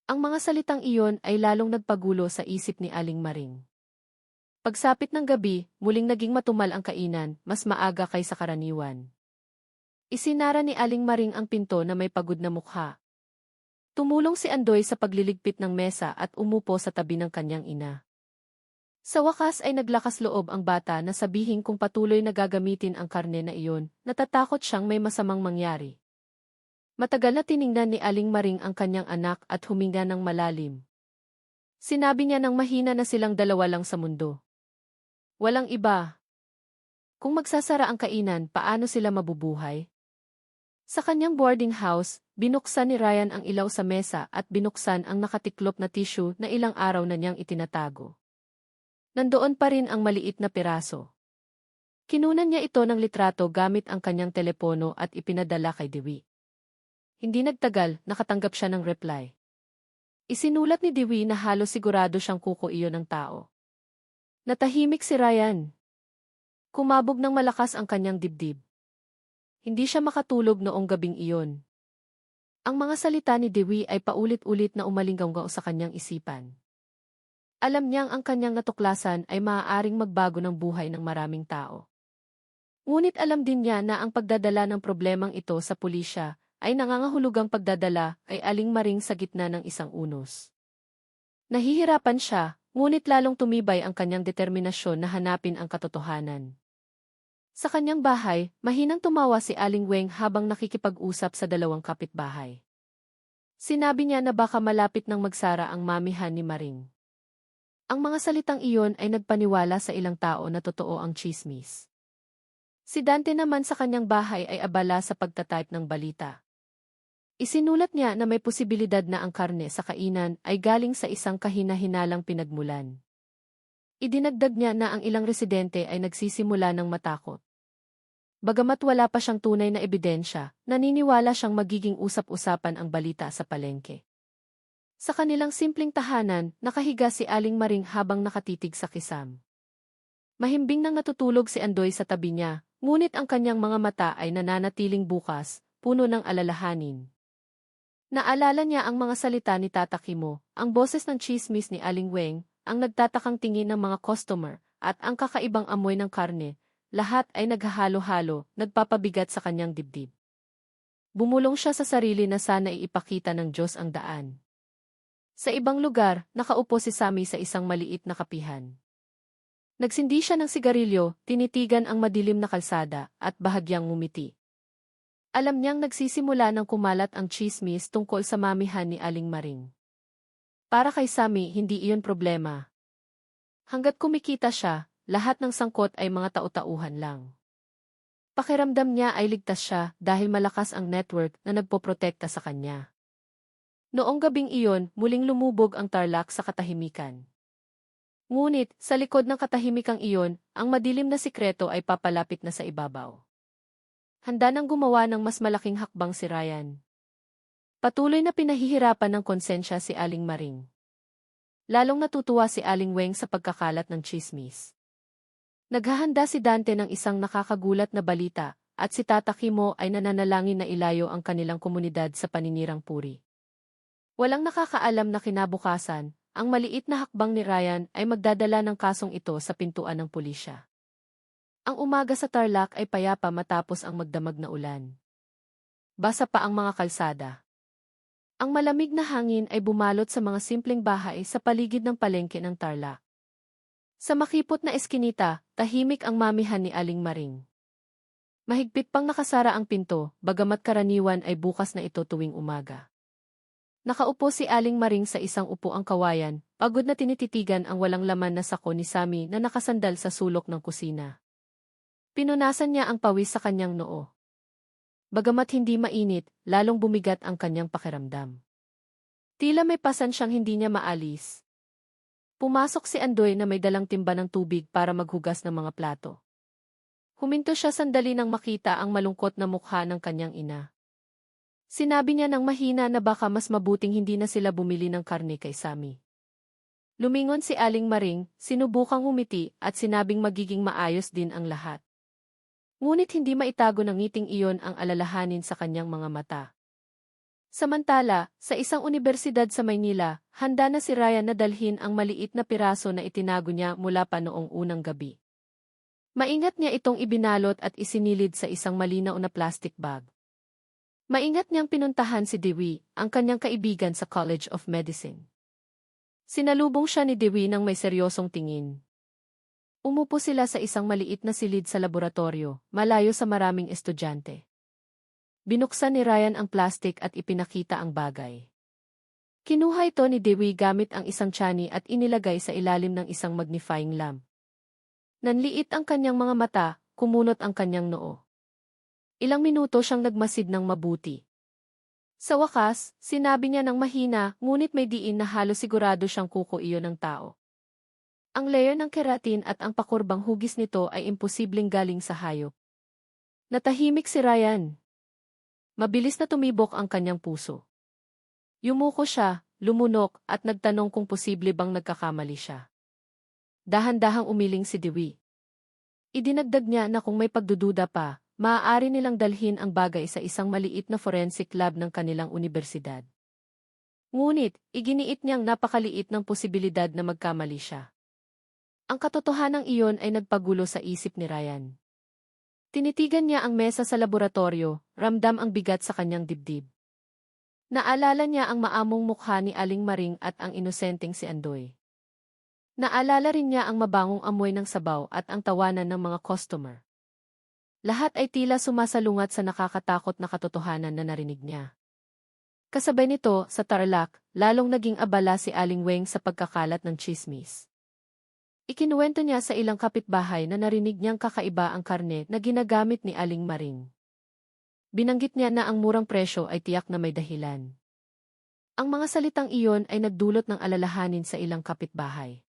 Ang mga salitang iyon ay lalong nagpagulo sa isip ni Aling Maring. Pagsapit ng gabi, muling naging matumal ang kainan, mas maaga kaysa karaniwan. Isinara ni Aling Maring ang pinto na may pagod na mukha. Tumulong si Andoy sa pagliligpit ng mesa at umupo sa tabi ng kanyang ina. Sa wakas ay naglakas loob ang bata na sabihin kung patuloy na gagamitin ang karne na iyon, natatakot siyang may masamang mangyari. Matagal na tiningnan ni Aling Maring ang kanyang anak at huminga ng malalim. Sinabi niya nang mahina na silang dalawa lang sa mundo. Walang iba. Kung magsasara ang kainan, paano sila mabubuhay? Sa kanyang boarding house, binuksan ni Ryan ang ilaw sa mesa at binuksan ang nakatiklop na tissue na ilang araw na niyang itinatago. Nandoon pa rin ang maliit na piraso. Kinunan niya ito ng litrato gamit ang kanyang telepono at ipinadala kay Dewey. Hindi nagtagal, nakatanggap siya ng reply. Isinulat ni Dewey na halos sigurado siyang kuko iyon ng tao. Natahimik si Ryan. Kumabog ng malakas ang kanyang dibdib. Hindi siya makatulog noong gabing iyon. Ang mga salita ni Dewey ay paulit-ulit na umalinggaw sa kanyang isipan. Alam niyang ang kanyang natuklasan ay maaaring magbago ng buhay ng maraming tao. Ngunit alam din niya na ang pagdadala ng problemang ito sa pulisya ay nangangahulugang pagdadala ay Aling Maring sa gitna ng isang unos. Nahihirapan siya, ngunit lalong tumibay ang kanyang determinasyon na hanapin ang katotohanan. Sa kanyang bahay, mahinang tumawa si Aling Weng habang nakikipag-usap sa dalawang kapitbahay. Sinabi niya na baka malapit nang magsara ang mamihan ni Maring. Ang mga salitang iyon ay nagpaniwala sa ilang tao na totoo ang tsismis. Si Dante naman sa kanyang bahay ay abala sa pagtatype ng balita. Isinulat niya na may posibilidad na ang karne sa kainan ay galing sa isang kahina-hinalang pinagmulan. Idinagdag niya na ang ilang residente ay nagsisimula ng matakot. Bagamat wala pa siyang tunay na ebidensya, naniniwala siyang magiging usap-usapan ang balita sa palengke. Sa kanilang simpleng tahanan, nakahiga si Aling Maring habang nakatitig sa kisam. Mahimbing nang natutulog si Andoy sa tabi niya, ngunit ang kanyang mga mata ay nananatiling bukas, puno ng alalahanin. Naalala niya ang mga salita ni Tata Kimo, ang boses ng tsismis ni Aling Weng, ang nagtatakang tingin ng mga customer, at ang kakaibang amoy ng karne, lahat ay naghahalo-halo, nagpapabigat sa kanyang dibdib. Bumulong siya sa sarili na sana iipakita ng Diyos ang daan. Sa ibang lugar, nakaupo si Sammy sa isang maliit na kapihan. Nagsindi siya ng sigarilyo, tinitigan ang madilim na kalsada, at bahagyang ngumiti. Alam niyang nagsisimula ng kumalat ang tsismis tungkol sa mamihan ni Aling Maring. Para kay Sammy, hindi iyon problema. Hanggat kumikita siya, lahat ng sangkot ay mga tau-tauhan lang. Pakiramdam niya ay ligtas siya dahil malakas ang network na nagpoprotekta sa kanya. Noong gabing iyon, muling lumubog ang Tarlac sa katahimikan. Ngunit, sa likod ng katahimikang iyon, ang madilim na sikreto ay papalapit na sa ibabaw. Handa nang gumawa ng mas malaking hakbang si Ryan. Patuloy na pinahihirapan ng konsensya si Aling Maring. Lalong natutuwa si Aling Weng sa pagkakalat ng tsismis. Naghahanda si Dante ng isang nakakagulat na balita, at si Tata Kimo ay nananalangin na ilayo ang kanilang komunidad sa paninirang puri. Walang nakakaalam na kinabukasan, ang maliit na hakbang ni Ryan ay magdadala ng kasong ito sa pintuan ng pulisya. Ang umaga sa Tarlac ay payapa matapos ang magdamag na ulan. Basa pa ang mga kalsada. Ang malamig na hangin ay bumalot sa mga simpleng bahay sa paligid ng palengke ng Tarlac. Sa makipot na eskinita, tahimik ang mamihan ni Aling Maring. Mahigpit pang nakasara ang pinto, bagamat karaniwan ay bukas na ito tuwing umaga. Nakaupo si Aling Maring sa isang upuang kawayan, pagod na tinititigan ang walang laman na sako ni Sammy na nakasandal sa sulok ng kusina. Pinunasan niya ang pawis sa kanyang noo. Bagamat hindi mainit, lalong bumigat ang kanyang pakiramdam. Tila may pasan siyang hindi niya maalis. Pumasok si Andoy na may dalang timba ng tubig para maghugas ng mga plato. Huminto siya sandali nang makita ang malungkot na mukha ng kanyang ina. Sinabi niya ng mahina na baka mas mabuting hindi na sila bumili ng karne kay Sammy. Lumingon si Aling Maring, sinubukang humiti at sinabing magiging maayos din ang lahat. Ngunit hindi maitago ng ngiting iyon ang alalahanin sa kanyang mga mata. Samantala, sa isang unibersidad sa Maynila, handa na si Ryan na dalhin ang maliit na piraso na itinago niya mula pa noong unang gabi. Maingat niya itong ibinalot at isinilid sa isang malinaw na plastic bag. Maingat niyang pinuntahan si Dewey, ang kanyang kaibigan sa College of Medicine. Sinalubong siya ni Dewey ng may seryosong tingin. Umupo sila sa isang maliit na silid sa laboratorio, malayo sa maraming estudyante. Binuksan ni Ryan ang plastic at ipinakita ang bagay. Kinuha ito ni Dewey gamit ang isang tiyan at inilagay sa ilalim ng isang magnifying lamp. Nanliit ang kanyang mga mata, kumunot ang kanyang noo. Ilang minuto siyang nagmasid ng mabuti. Sa wakas, sinabi niya ng mahina, ngunit may diin na halos sigurado siyang kuko iyon ng tao. Ang layer ng keratin at ang pakurbang hugis nito ay imposibleng galing sa hayop. Natahimik si Ryan. Mabilis na tumibok ang kanyang puso. Yumuko siya, lumunok, at nagtanong kung posible bang nagkakamali siya. Dahan-dahang umiling si Dewey. Idinagdag niya na kung may pagdududa pa, maaari nilang dalhin ang bagay sa isang maliit na forensic lab ng kanilang unibersidad. Ngunit, iginiit niyang napakaliit ng posibilidad na magkamali siya. Ang katotohanang iyon ay nagpagulo sa isip ni Ryan. Tinitigan niya ang mesa sa laboratorio, ramdam ang bigat sa kanyang dibdib. Naalala niya ang maamong mukha ni Aling Maring at ang inosenteng si Andoy. Naalala rin niya ang mabangong amoy ng sabaw at ang tawanan ng mga customer. Lahat ay tila sumasalungat sa nakakatakot na katotohanan na narinig niya. Kasabay nito, sa Tarlac, lalong naging abala si Aling Weng sa pagkakalat ng tsismis. Ikinuwento niya sa ilang kapitbahay na narinig niyang kakaiba ang karne na ginagamit ni Aling Maring. Binanggit niya na ang murang presyo ay tiyak na may dahilan. Ang mga salitang iyon ay nagdulot ng alalahanin sa ilang kapitbahay.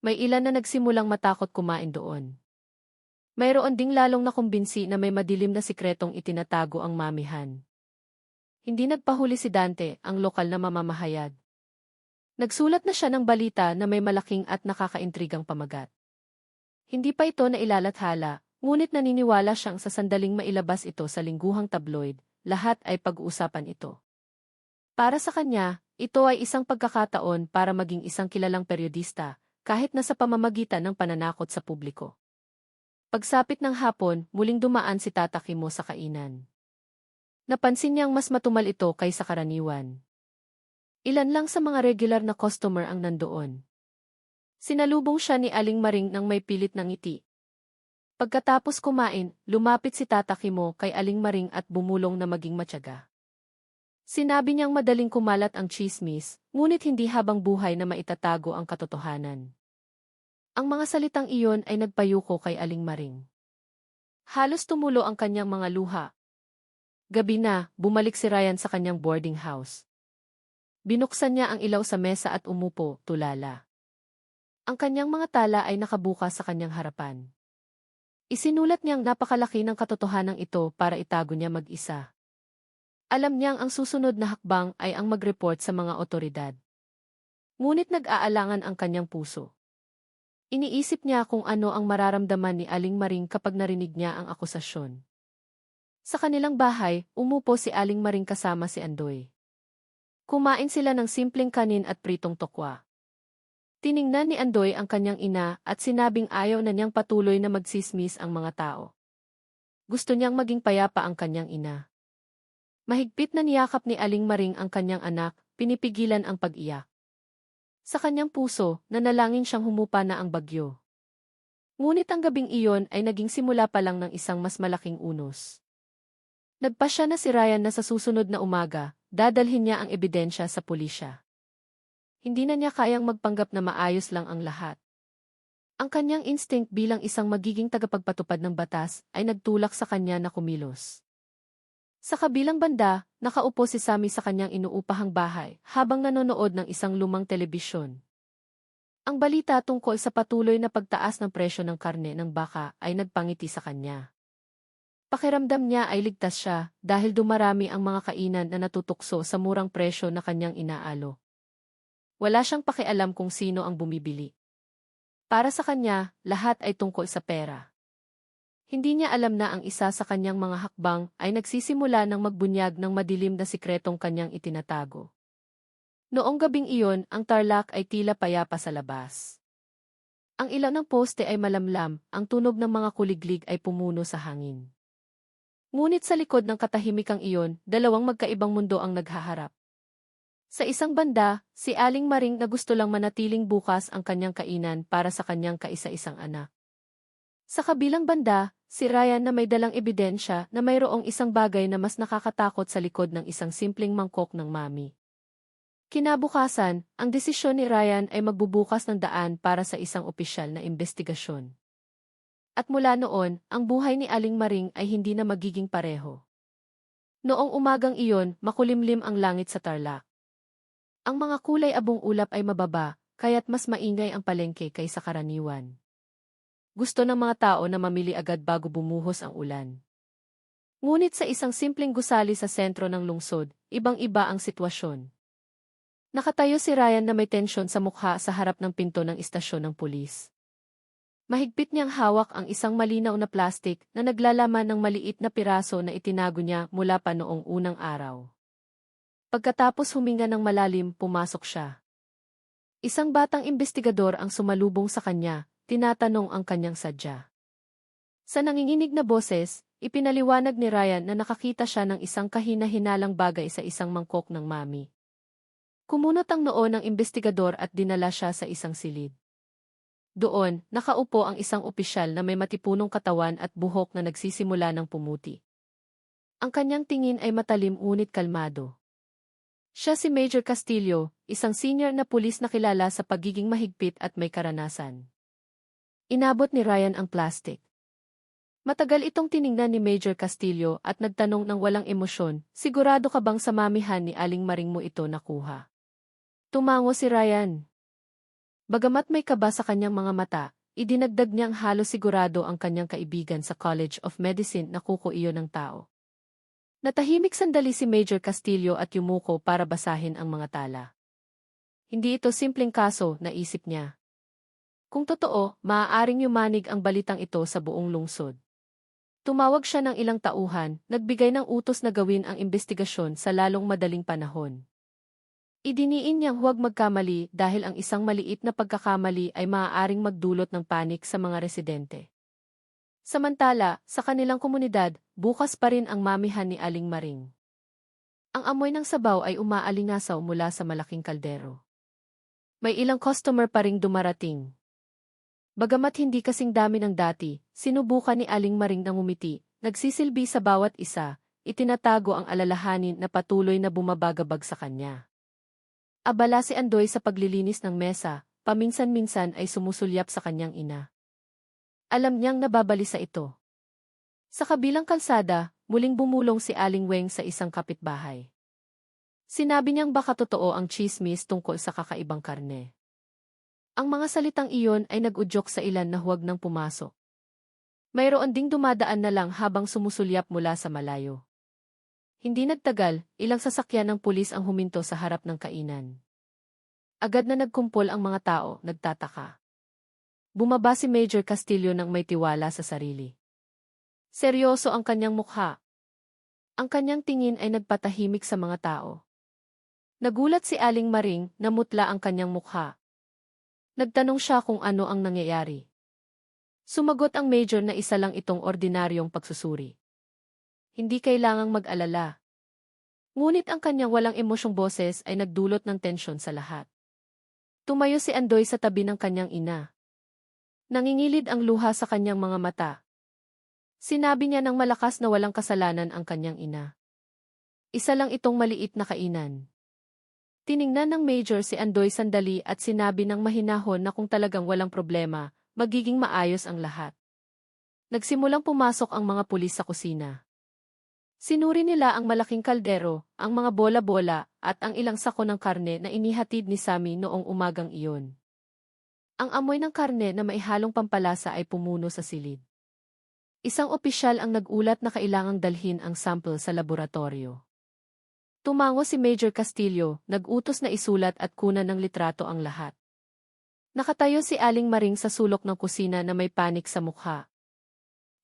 May ilan na nagsimulang matakot kumain doon. Mayroon ding lalong nakumbinsi na may madilim na sikretong itinatago ang mamihan. Hindi nagpahuli si Dante, ang lokal na mamamahayag. Nagsulat na siya ng balita na may malaking at nakakaintrigang pamagat. Hindi pa ito nailalathala, ngunit naniniwala siyang sa sandaling mailabas ito sa lingguhang tabloid, lahat ay pag-uusapan ito. Para sa kanya, ito ay isang pagkakataon para maging isang kilalang periodista, kahit na sa pamamagitan ng pananakot sa publiko. Pagsapit ng hapon, muling dumaan si Tata Kimo sa kainan. Napansin niyang mas matumal ito kaysa karaniwan. Ilan lang sa mga regular na customer ang nandoon. Sinalubong siya ni Aling Maring nang may pilit ng ngiti. Pagkatapos kumain, lumapit si Tata Kimo kay Aling Maring at bumulong na maging matyaga. Sinabi niyang madaling kumalat ang tsismis, ngunit hindi habang buhay na maitatago ang katotohanan. Ang mga salitang iyon ay nagpayuko kay Aling Maring. Halos tumulo ang kanyang mga luha. Gabi na, bumalik si Ryan sa kanyang boarding house. Binuksan niya ang ilaw sa mesa at umupo, tulala. Ang kanyang mga tala ay nakabukas sa kanyang harapan. Isinulat niyang napakalaki ng katotohanan ito para itago niya mag-isa. Alam niyang ang susunod na hakbang ay ang mag-report sa mga otoridad. Ngunit nag-aalangan ang kanyang puso. Iniisip niya kung ano ang mararamdaman ni Aling Maring kapag narinig niya ang akusasyon. Sa kanilang bahay, umupo si Aling Maring kasama si Andoy. Kumain sila ng simpleng kanin at pritong tokwa. Tiningnan ni Andoy ang kanyang ina at sinabing ayaw na niyang patuloy na magsismis ang mga tao. Gusto niyang maging payapa ang kanyang ina. Mahigpit na niyakap ni Aling Maring ang kanyang anak, pinipigilan ang pag-iyak. Sa kanyang puso, nanalangin siyang humupa na ang bagyo. Ngunit ang gabing iyon ay naging simula pa lang ng isang mas malaking unos. Nagpasya na si Ryan na sa susunod na umaga, dadalhin niya ang ebidensya sa pulisya. Hindi na niya kayang magpanggap na maayos lang ang lahat. Ang kanyang instinct bilang isang magiging tagapagpatupad ng batas ay nagtulak sa kanya na kumilos. Sa kabilang banda, nakaupo si Sammy sa kanyang inuupahang bahay habang nanonood ng isang lumang telebisyon. Ang balita tungkol sa patuloy na pagtaas ng presyo ng karne ng baka ay nagpangiti sa kanya. Pakiramdam niya ay ligtas siya dahil dumarami ang mga kainan na natutukso sa murang presyo na kanyang inaalo. Wala siyang pakialam kung sino ang bumibili. Para sa kanya, lahat ay tungkol sa pera. Hindi niya alam na ang isa sa kanyang mga hakbang ay nagsisimula ng magbunyag ng madilim na sikretong kanyang itinatago. Noong gabing iyon, ang Tarlac ay tila payapa sa labas. Ang ilaw ng poste ay malamlam, ang tunog ng mga kuliglig ay pumuno sa hangin. Ngunit sa likod ng katahimikang iyon, dalawang magkaibang mundo ang naghaharap. Sa isang banda, si Aling Maring na gusto lang manatiling bukas ang kanyang kainan para sa kanyang kaisa-isang anak. Sa kabilang banda, si Ryan na may dalang ebidensya na mayroong isang bagay na mas nakakatakot sa likod ng isang simpleng mangkok ng mami. Kinabukasan, ang desisyon ni Ryan ay magbubukas ng daan para sa isang opisyal na investigasyon. At mula noon, ang buhay ni Aling Maring ay hindi na magiging pareho. Noong umagang iyon, makulimlim ang langit sa Tarlac. Ang mga kulay abong ulap ay mababa, kaya't mas maingay ang palengke kaysa karaniwan. Gusto ng mga tao na mamili agad bago bumuhos ang ulan. Ngunit sa isang simpleng gusali sa sentro ng lungsod, ibang-iba ang sitwasyon. Nakatayo si Ryan na may tensyon sa mukha sa harap ng pinto ng istasyon ng pulis. Mahigpit niyang hawak ang isang malinaw na plastik na naglalaman ng maliit na piraso na itinago niya mula pa noong unang araw. Pagkatapos huminga ng malalim, pumasok siya. Isang batang investigador ang sumalubong sa kanya, tinatanong ang kanyang sadya. Sa nanginginig na boses, ipinaliwanag ni Ryan na nakakita siya ng isang kahina-hinalang bagay sa isang mangkok ng mami. Kumunot ang noo ng investigador at dinala siya sa isang silid. Doon, nakaupo ang isang opisyal na may matipunong katawan at buhok na nagsisimula ng pumuti. Ang kanyang tingin ay matalim ngunit kalmado. Siya si Major Castillo, isang senior na pulis na kilala sa pagiging mahigpit at may karanasan. Inabot ni Ryan ang plastic. Matagal itong tiningnan ni Major Castillo at nagtanong ng walang emosyon, sigurado ka bang sa mamihan ni Aling Maring mo ito nakuha? Tumango si Ryan. Bagamat may kaba sa kanyang mga mata, idinagdag niyang halos sigurado ang kanyang kaibigan sa College of Medicine na kuko iyon ng tao. Natahimik sandali si Major Castillo at yumuko para basahin ang mga tala. Hindi ito simpleng kaso, naisip niya. Kung totoo, maaaring yumanig ang balitang ito sa buong lungsod. Tumawag siya ng ilang tauhan, nagbigay ng utos na gawin ang investigasyon sa lalong madaling panahon. Idiniin niyang huwag magkamali dahil ang isang maliit na pagkakamali ay maaaring magdulot ng panik sa mga residente. Samantala, sa kanilang komunidad, bukas pa rin ang mamihan ni Aling Maring. Ang amoy ng sabaw ay umaalingasaw mula sa malaking kaldero. May ilang customer pa ring dumarating. Bagamat hindi kasing dami ng dati, sinubukan ni Aling Maring na ngumiti, nagsisilbi sa bawat isa, itinatago ang alalahanin na patuloy na bumabagabag sa kanya. Abala si Andoy sa paglilinis ng mesa, paminsan-minsan ay sumusulyap sa kanyang ina. Alam niyang nababalisa ito. Sa kabilang kalsada, muling bumulong si Aling Weng sa isang kapitbahay. Sinabi niyang baka totoo ang chismis tungkol sa kakaibang karne. Ang mga salitang iyon ay nag-udyok sa ilan na huwag nang pumasok. Mayroon ding dumadaan na lang habang sumusulyap mula sa malayo. Hindi nagtagal, ilang sasakyan ng pulis ang huminto sa harap ng kainan. Agad na nagkumpol ang mga tao, nagtataka. Bumaba si Major Castillo nang may tiwala sa sarili. Seryoso ang kanyang mukha. Ang kanyang tingin ay nagpatahimik sa mga tao. Nagulat si Aling Maring, namutla ang kanyang mukha. Nagtanong siya kung ano ang nangyayari. Sumagot ang Major na isa lang itong ordinaryong pagsusuri. Hindi kailangang mag-alala. Ngunit ang kanyang walang emosyong boses ay nagdulot ng tensyon sa lahat. Tumayo si Andoy sa tabi ng kanyang ina. Nangingilid ang luha sa kanyang mga mata. Sinabi niya ng malakas na walang kasalanan ang kanyang ina. Isa lang itong maliit na kainan. Tiningnan ng Major si Andoy sandali at sinabi ng mahinahon na kung talagang walang problema, magiging maayos ang lahat. Nagsimulang pumasok ang mga pulis sa kusina. Sinuri nila ang malaking kaldero, ang mga bola-bola, at ang ilang sako ng karne na inihatid ni Sammy noong umagang iyon. Ang amoy ng karne na may halong pampalasa ay pumuno sa silid. Isang opisyal ang nag-ulat na kailangang dalhin ang sample sa laboratorio. Tumango si Major Castillo, nag-utos na isulat at kunan ng litrato ang lahat. Nakatayo si Aling Maring sa sulok ng kusina na may panik sa mukha.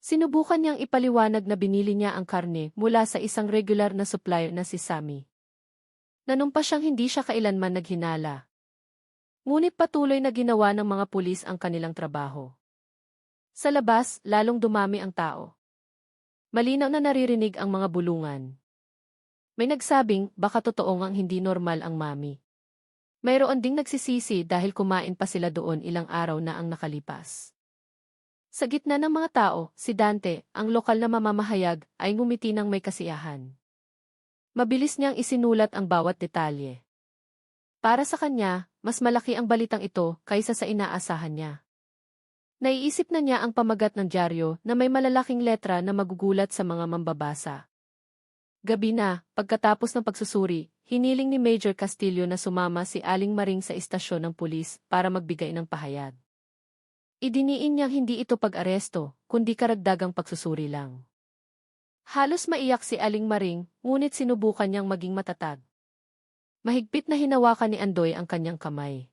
Sinubukan niyang ipaliwanag na binili niya ang karne mula sa isang regular na supplier na si Sammy. Nanumpa siyang hindi siya kailanman naghinala. Ngunit patuloy na ginawa ng mga pulis ang kanilang trabaho. Sa labas, lalong dumami ang tao. Malinaw na naririnig ang mga bulungan. May nagsabing, baka totoo ngang hindi normal ang mami. Mayroon ding nagsisisi dahil kumain pa sila doon ilang araw na ang nakalipas. Sa gitna ng mga tao, si Dante, ang lokal na mamamahayag, ay ngumiti ng may kasiyahan. Mabilis niyang isinulat ang bawat detalye. Para sa kanya, mas malaki ang balitang ito kaysa sa inaasahan niya. Naiisip na niya ang pamagat ng dyaryo na may malalaking letra na magugulat sa mga mambabasa. Gabi na, pagkatapos ng pagsusuri, hiniling ni Major Castillo na sumama si Aling Maring sa istasyon ng pulis para magbigay ng pahayag. Idiniin niyang hindi ito pag-aresto, kundi karagdagang pagsusuri lang. Halos maiyak si Aling Maring, ngunit sinubukan niyang maging matatag. Mahigpit na hinawakan ni Andoy ang kanyang kamay.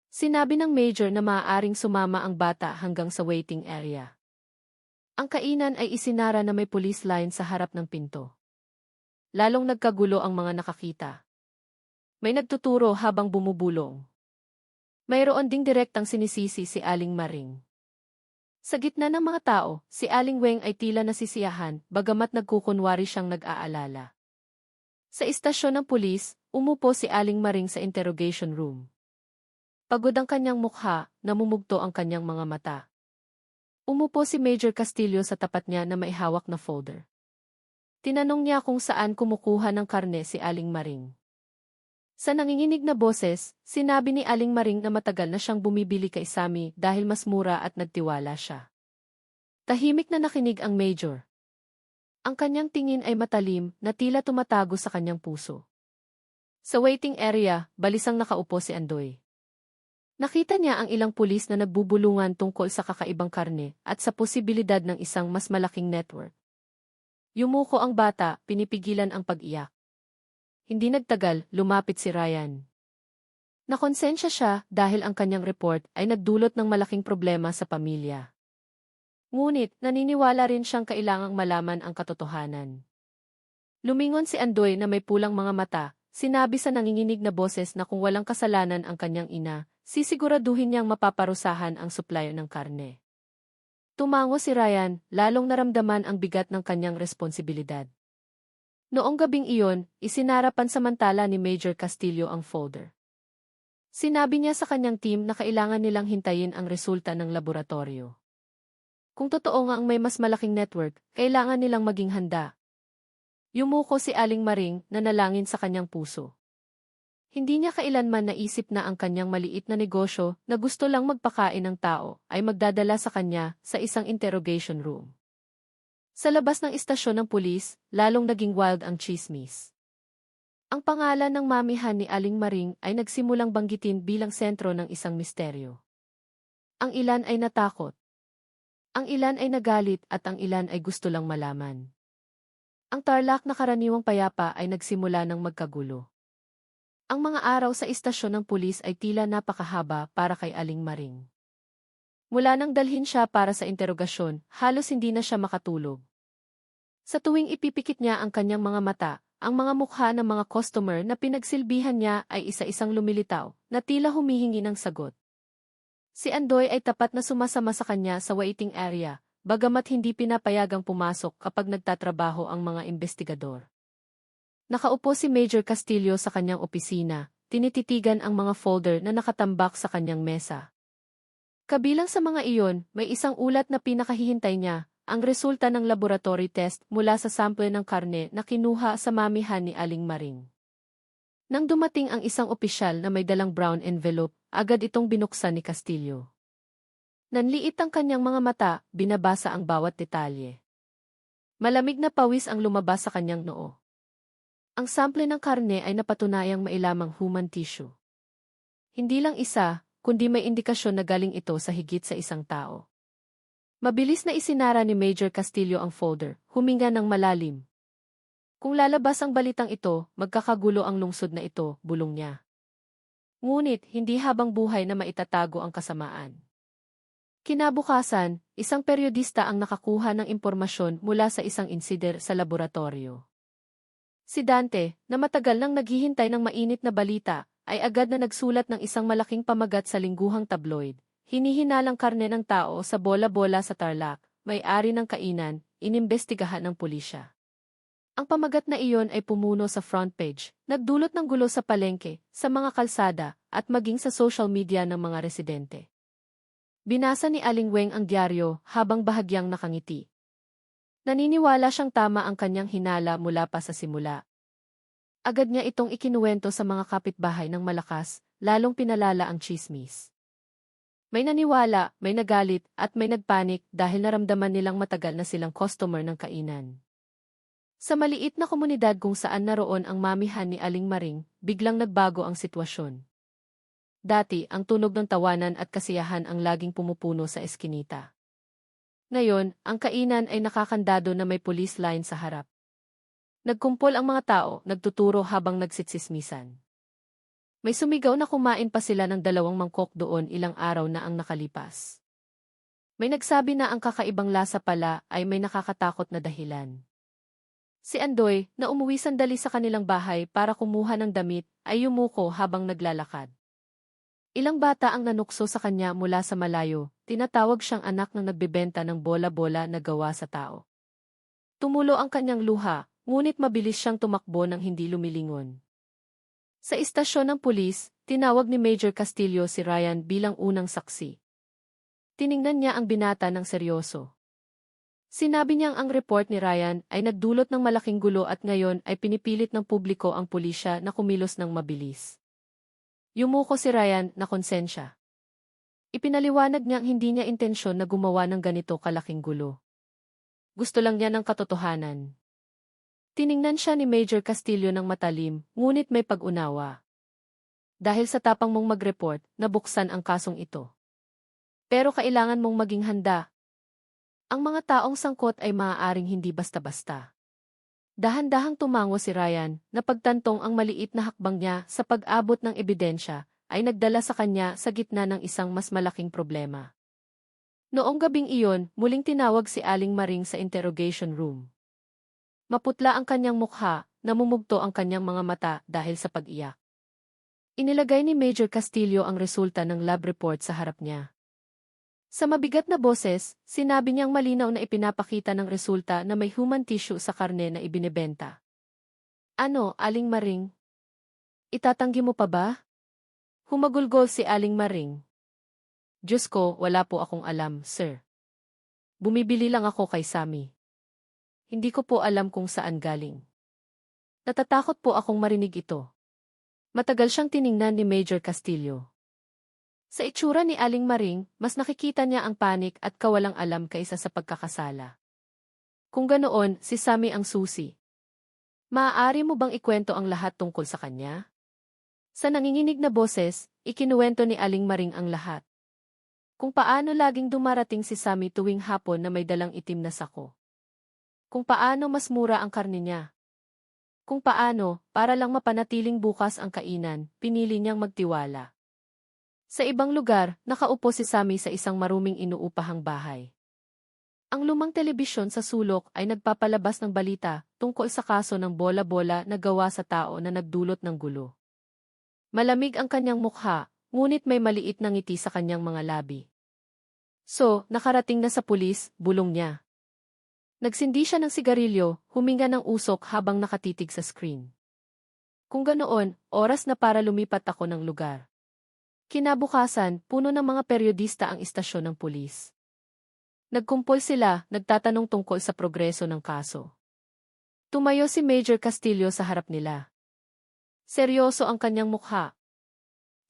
Sinabi ng Major na maaaring sumama ang bata hanggang sa waiting area. Ang kainan ay isinara na may police line sa harap ng pinto. Lalong nagkagulo ang mga nakakita. May nagtuturo habang bumubulong. Mayroon ding direktang sinisisi si Aling Maring. Sa gitna ng mga tao, si Aling Weng ay tila nasisiyahan, bagamat nagkukunwari siyang nag-aalala. Sa istasyon ng pulis, umupo si Aling Maring sa interrogation room. Pagod ang kanyang mukha, namumugto ang kanyang mga mata. Umupo si Major Castillo sa tapat niya na may hawak na folder. Tinanong niya kung saan kumukuha ng karne si Aling Maring. Sa nanginginig na boses, sinabi ni Aling Maring na matagal na siyang bumibili kay Sammy dahil mas mura at nagtiwala siya. Tahimik na nakinig ang Major. Ang kanyang tingin ay matalim na tila tumatago sa kanyang puso. Sa waiting area, balisang nakaupo si Andoy. Nakita niya ang ilang pulis na nagbubulungan tungkol sa kakaibang karne at sa posibilidad ng isang mas malaking network. Yumuko ang bata, pinipigilan ang pag-iyak. Hindi nagtagal, lumapit si Ryan. Nakonsensya siya dahil ang kanyang report ay nagdulot ng malaking problema sa pamilya. Ngunit, naniniwala rin siyang kailangang malaman ang katotohanan. Lumingon si Andoy na may pulang mga mata, sinabi sa nanginginig na boses na kung walang kasalanan ang kanyang ina, sisiguraduhin niyang mapaparusahan ang supplyo ng karne. Tumango si Ryan, lalong naramdaman ang bigat ng kanyang responsibilidad. Noong gabing iyon, isinarapan samantala ni Major Castillo ang folder. Sinabi niya sa kanyang team na kailangan nilang hintayin ang resulta ng laboratorio. Kung totoo nga ang may mas malaking network, kailangan nilang maging handa. Yumuko si Aling Maring na nalangin sa kanyang puso. Hindi niya kailanman naisip na ang kanyang maliit na negosyo na gusto lang magpakain ng tao ay magdadala sa kanya sa isang interrogation room. Sa labas ng istasyon ng pulis, lalong naging wild ang tsismis. Ang pangalan ng mamihan ni Aling Maring ay nagsimulang banggitin bilang sentro ng isang misteryo. Ang ilan ay natakot. Ang ilan ay nagalit at ang ilan ay gusto lang malaman. Ang Tarlac na karaniwang payapa ay nagsimula ng magkagulo. Ang mga araw sa istasyon ng pulis ay tila napakahaba para kay Aling Maring. Mula nang dalhin siya para sa interogasyon, halos hindi na siya makatulog. Sa tuwing ipipikit niya ang kanyang mga mata, ang mga mukha ng mga customer na pinagsilbihan niya ay isa-isang lumilitaw, na tila humihingi ng sagot. Si Andoy ay tapat na sumasama sa kanya sa waiting area, bagamat hindi pinapayagang pumasok kapag nagtatrabaho ang mga investigador. Nakaupo si Major Castillo sa kanyang opisina, tinititigan ang mga folder na nakatambak sa kanyang mesa. Kabilang sa mga iyon, may isang ulat na pinakahihintay niya, ang resulta ng laboratory test mula sa sample ng karne na kinuha sa mamihan ni Aling Maring. Nang dumating ang isang opisyal na may dalang brown envelope, agad itong binuksan ni Castillo. Nanliit ang kanyang mga mata, binabasa ang bawat detalye. Malamig na pawis ang lumabas sa kanyang noo. Ang sample ng karne ay napatunayang mailamang human tissue. Hindi lang isa, kundi may indikasyon na galing ito sa higit sa isang tao. Mabilis na isinara ni Major Castillo ang folder, huminga ng malalim. Kung lalabas ang balitang ito, magkakagulo ang lungsod na ito, bulong niya. Ngunit, hindi habang buhay na maitatago ang kasamaan. Kinabukasan, isang periodista ang nakakuha ng impormasyon mula sa isang insider sa laboratorio. Si Dante, na matagal nang naghihintay ng mainit na balita, ay agad na nagsulat ng isang malaking pamagat sa lingguhang tabloid. Hinihinalang karne ng tao sa bola-bola sa Tarlac, may-ari ng kainan, inimbestigahan ng pulisya. Ang pamagat na iyon ay pumuno sa front page, nagdulot ng gulo sa palengke, sa mga kalsada, at maging sa social media ng mga residente. Binasa ni Aling Weng ang dyaryo habang bahagyang nakangiti. Naniniwala siyang tama ang kanyang hinala mula pa sa simula. Agad niya itong ikinuwento sa mga kapitbahay ng malakas, lalong pinalala ang tsismis. May naniwala, may nagalit, at may nagpanik dahil naramdaman nilang matagal na silang customer ng kainan. Sa maliit na komunidad kung saan naroon ang mamihan ni Aling Maring, biglang nagbago ang sitwasyon. Dati, ang tunog ng tawanan at kasiyahan ang laging pumupuno sa eskinita. Ngayon, ang kainan ay nakakandado na may police line sa harap. Nagkumpol ang mga tao, nagtuturo habang nagsitsismisan. May sumigaw na kumain pa sila ng 2 mangkok doon ilang araw na ang nakalipas. May nagsabi na ang kakaibang lasa pala ay may nakakatakot na dahilan. Si Andoy, na umuwi sandali sa kanilang bahay para kumuha ng damit, ay yumuko habang naglalakad. Ilang bata ang nanukso sa kanya mula sa malayo, tinatawag siyang anak ng nagbebenta ng bola-bola na gawa sa tao. Tumulo ang kanyang luha, ngunit mabilis siyang tumakbo nang hindi lumilingon. Sa istasyon ng pulis, tinawag ni Major Castillo si Ryan bilang unang saksi. Tiningnan niya ang binata ng seryoso. Sinabi niyang ang report ni Ryan ay nagdulot ng malaking gulo at ngayon ay pinipilit ng publiko ang pulisya na kumilos ng mabilis. Yumuko si Ryan na konsensya. Ipinaliwanag niyang hindi niya intensyon na gumawa ng ganito kalaking gulo. Gusto lang niya ng katotohanan. Tiningnan siya ni Major Castillo ng matalim, ngunit may pag-unawa. Dahil sa tapang mong mag-report, nabuksan ang kasong ito. Pero kailangan mong maging handa. Ang mga taong sangkot ay maaaring hindi basta-basta. Dahan-dahang tumango si Ryan, na pagtantong ang maliit na hakbang niya sa pag-abot ng ebidensya, ay nagdala sa kanya sa gitna ng isang mas malaking problema. Noong gabing iyon, muling tinawag si Aling Maring sa interrogation room. Maputla ang kanyang mukha, namumugto ang kanyang mga mata dahil sa pag-iyak. Inilagay ni Major Castillo ang resulta ng lab report sa harap niya. Sa mabigat na boses, sinabi niyang malinaw na ipinapakita ng resulta na may human tissue sa karne na ibinebenta. Ano, Aling Maring? Itatanggi mo pa ba? Humagulgol si Aling Maring. Diyos ko, wala po akong alam, sir. Bumibili lang ako kay Sammy. Hindi ko po alam kung saan galing. Natatakot po akong marinig ito. Matagal siyang tiningnan ni Major Castillo. Sa itsura ni Aling Maring, mas nakikita niya ang panik at kawalang alam kaysa sa pagkakasala. Kung ganoon, si Sammy ang susi. Maaari mo bang ikwento ang lahat tungkol sa kanya? Sa nanginginig na boses, ikinuwento ni Aling Maring ang lahat. Kung paano laging dumarating si Sammy tuwing hapon na may dalang itim na sako. Kung paano mas mura ang karne niya. Kung paano, para lang mapanatiling bukas ang kainan, pinili niyang magtiwala. Sa ibang lugar, nakaupo si Sammy sa isang maruming inuupahang bahay. Ang lumang telebisyon sa sulok ay nagpapalabas ng balita tungkol sa kaso ng bola-bola na gawa sa tao na nagdulot ng gulo. Malamig ang kanyang mukha, ngunit may maliit na ngiti sa kanyang mga labi. So, nakarating na sa pulis, bulong niya. Nagsindi siya ng sigarilyo, huminga ng usok habang nakatitig sa screen. Kung ganoon, oras na para lumipat ako ng lugar. Kinabukasan, puno ng mga periodista ang istasyon ng pulis. Nagkumpol sila, nagtatanong tungkol sa progreso ng kaso. Tumayo si Major Castillo sa harap nila. Seryoso ang kanyang mukha.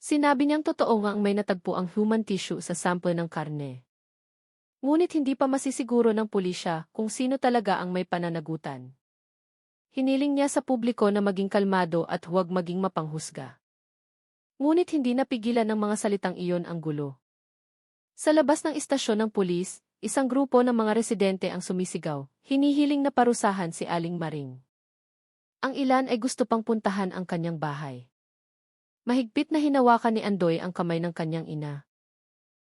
Sinabi niyang totoo nga ang may natagpo ang human tissue sa sample ng karne. Ngunit hindi pa masisiguro ng pulisya kung sino talaga ang may pananagutan. Hiniling niya sa publiko na maging kalmado at huwag maging mapanghusga. Ngunit hindi napigilan ng mga salitang iyon ang gulo. Sa labas ng istasyon ng pulis, isang grupo ng mga residente ang sumisigaw, hinihiling na parusahan si Aling Maring. Ang ilan ay gusto pang puntahan ang kanyang bahay. Mahigpit na hinawakan ni Andoy ang kamay ng kanyang ina.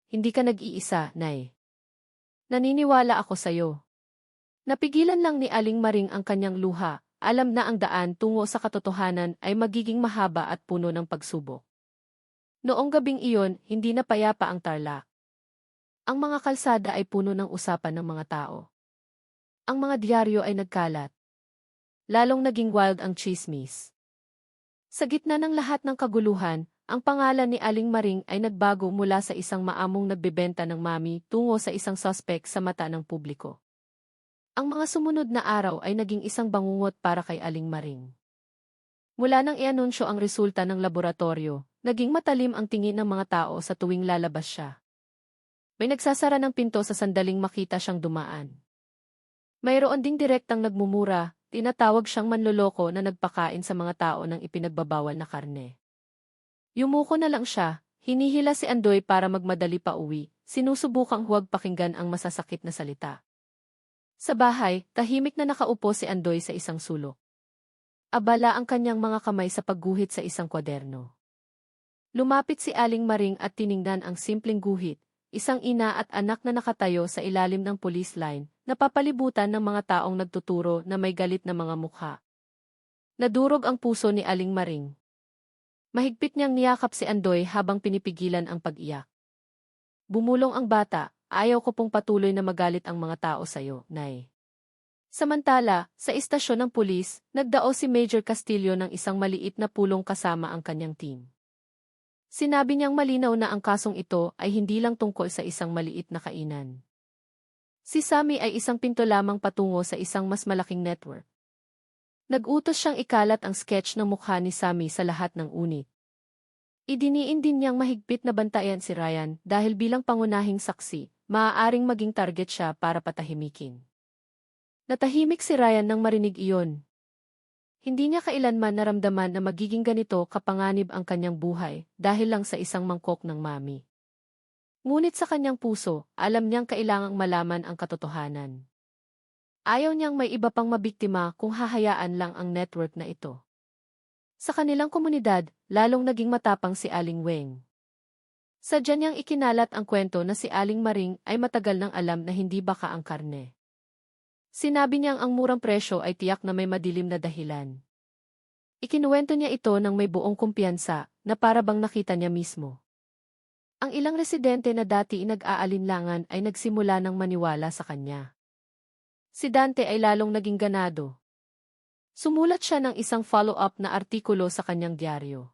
Hindi ka nag-iisa, Nay. Naniniwala ako sa'yo. Napigilan lang ni Aling Maring ang kanyang luha, alam na ang daan tungo sa katotohanan ay magiging mahaba at puno ng pagsubok. Noong gabing iyon, hindi na payapa ang Tarlac. Ang mga kalsada ay puno ng usapan ng mga tao. Ang mga diaryo ay nagkalat. Lalong naging wild ang tsismis. Sa gitna ng lahat ng kaguluhan, ang pangalan ni Aling Maring ay nagbago mula sa isang maamong nagbebenta ng mami tungo sa isang suspect sa mata ng publiko. Ang mga sumunod na araw ay naging isang bangungot para kay Aling Maring. Mula nang ianunsyo ang resulta ng laboratorio, naging matalim ang tingin ng mga tao sa tuwing lalabas siya. May nagsasara ng pinto sa sandaling makita siyang dumaan. Mayroon ding direktang nagmumura, tinatawag siyang manloloko na nagpakain sa mga tao ng ipinagbabawal na karne. Yumuko na lang siya, hinihila si Andoy para magmadali pa uwi, sinusubukang huwag pakinggan ang masasakit na salita. Sa bahay, tahimik na nakaupo si Andoy sa isang sulok. Abala ang kanyang mga kamay sa pagguhit sa isang kwaderno. Lumapit si Aling Maring at tiningnan ang simpleng guhit, isang ina at anak na nakatayo sa ilalim ng police line, napapalibutan ng mga taong nagtuturo na may galit na mga mukha. Nadurog ang puso ni Aling Maring. Mahigpit niyang niyakap si Andoy habang pinipigilan ang pag-iyak. Bumulong ang bata, ayaw ko pong patuloy na magalit ang mga tao sa'yo, Nay. Samantala, sa istasyon ng pulis, nagdao si Major Castillo ng isang maliit na pulong kasama ang kanyang team. Sinabi niyang malinaw na ang kasong ito ay hindi lang tungkol sa isang maliit na kainan. Si Sammy ay isang pinto lamang patungo sa isang mas malaking network. Nag-utos siyang ikalat ang sketch ng mukha ni Sammy sa lahat ng unit. Idiniin din niyang mahigpit na bantayan si Ryan dahil bilang pangunahing saksi, maaaring maging target siya para patahimikin. Natahimik si Ryan nang marinig iyon. Hindi niya kailanman naramdaman na magiging ganito kapanganib ang kanyang buhay dahil lang sa isang mangkok ng mami. Ngunit sa kanyang puso, alam niyang kailangang malaman ang katotohanan. Ayaw niyang may iba pang mabiktima kung hahayaan lang ang network na ito. Sa kanilang komunidad, lalong naging matapang si Aling Weng. Sadya niyang ikinalat ang kwento na si Aling Maring ay matagal nang alam na hindi baka ang karne. Sinabi niyang ang murang presyo ay tiyak na may madilim na dahilan. Ikinuwento niya ito ng may buong kumpiyansa na para bang nakita niya mismo. Ang ilang residente na dati nag-aalinlangan ay nagsimula ng maniwala sa kanya. Si Dante ay lalong naging ganado. Sumulat siya ng isang follow-up na artikulo sa kanyang diaryo.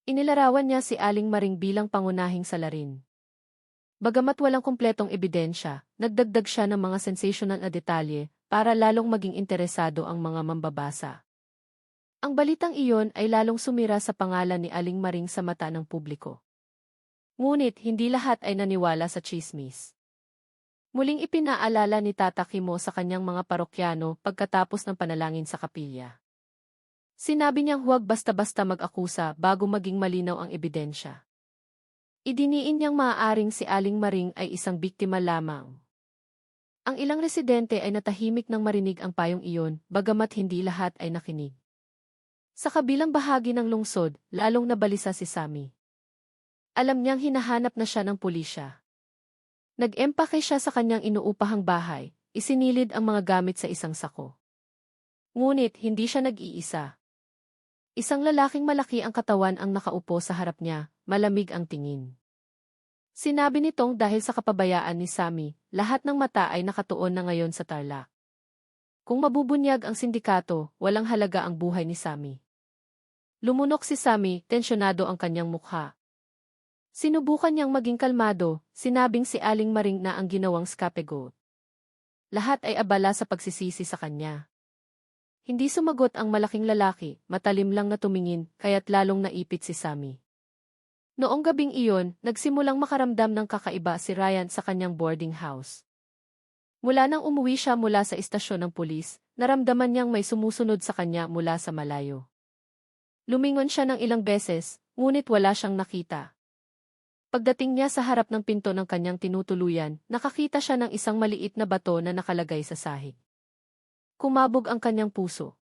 Inilarawan niya si Aling Maring bilang pangunahing salarin. Bagamat walang kumpletong ebidensya, nagdagdag siya ng mga sensational na detalye para lalong maging interesado ang mga mambabasa. Ang balitang iyon ay lalong sumira sa pangalan ni Aling Maring sa mata ng publiko. Ngunit hindi lahat ay naniwala sa tsismis. Muling ipinaalala ni Tata Kimo sa kanyang mga parokyano pagkatapos ng panalangin sa kapilya. Sinabi niyang huwag basta-basta mag-akusa bago maging malinaw ang ebidensya. Idiniin niyang maaaring si Aling Maring ay isang biktima lamang. Ang ilang residente ay natahimik nang marinig ang payong iyon, bagamat hindi lahat ay nakinig. Sa kabilang bahagi ng lungsod, lalong nabalisa si Sammy. Alam niyang hinahanap na siya ng pulisya. Nag-empake siya sa kanyang inuupahang bahay, isinilid ang mga gamit sa isang sako. Ngunit hindi siya nag-iisa. Isang lalaking malaki ang katawan ang nakaupo sa harap niya, malamig ang tingin. Sinabi nitong dahil sa kapabayaan ni Sammy, lahat ng mata ay nakatuon na ngayon sa Tarlac. Kung mabubunyag ang sindikato, walang halaga ang buhay ni Sammy. Lumunok si Sammy, tensyonado ang kanyang mukha. Sinubukan niyang maging kalmado, sinabing si Aling Maring na ang ginawang scapegoat. Lahat ay abala sa pagsisisi sa kanya. Hindi sumagot ang malaking lalaki, matalim lang na tumingin, kaya't lalong naipit si Sammy. Noong gabing iyon, nagsimulang makaramdam ng kakaiba si Ryan sa kanyang boarding house. Mula nang umuwi siya mula sa istasyon ng pulis, naramdaman niyang may sumusunod sa kanya mula sa malayo. Lumingon siya ng ilang beses, ngunit wala siyang nakita. Pagdating niya sa harap ng pinto ng kanyang tinutuluyan, nakakita siya ng isang maliit na bato na nakalagay sa sahig. Kumabog ang kanyang puso.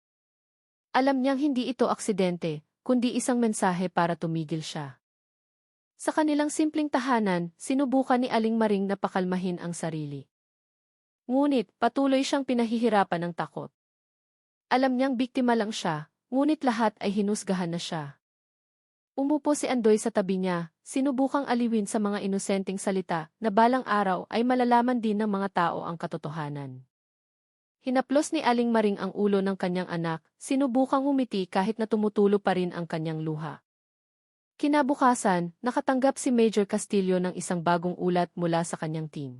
Alam niyang hindi ito aksidente, kundi isang mensahe para tumigil siya. Sa kanilang simpleng tahanan, sinubukan ni Aling Maring na pakalmahin ang sarili. Ngunit, patuloy siyang pinahihirapan ng takot. Alam niyang biktima lang siya, ngunit lahat ay hinusgahan na siya. Umupo si Andoy sa tabi niya, sinubukang aliwin sa mga inosenteng salita na balang araw ay malalaman din ng mga tao ang katotohanan. Hinaplos ni Aling Maring ang ulo ng kanyang anak, sinubukang umiti kahit na tumutulo pa rin ang kanyang luha. Kinabukasan, nakatanggap si Major Castillo ng isang bagong ulat mula sa kanyang team.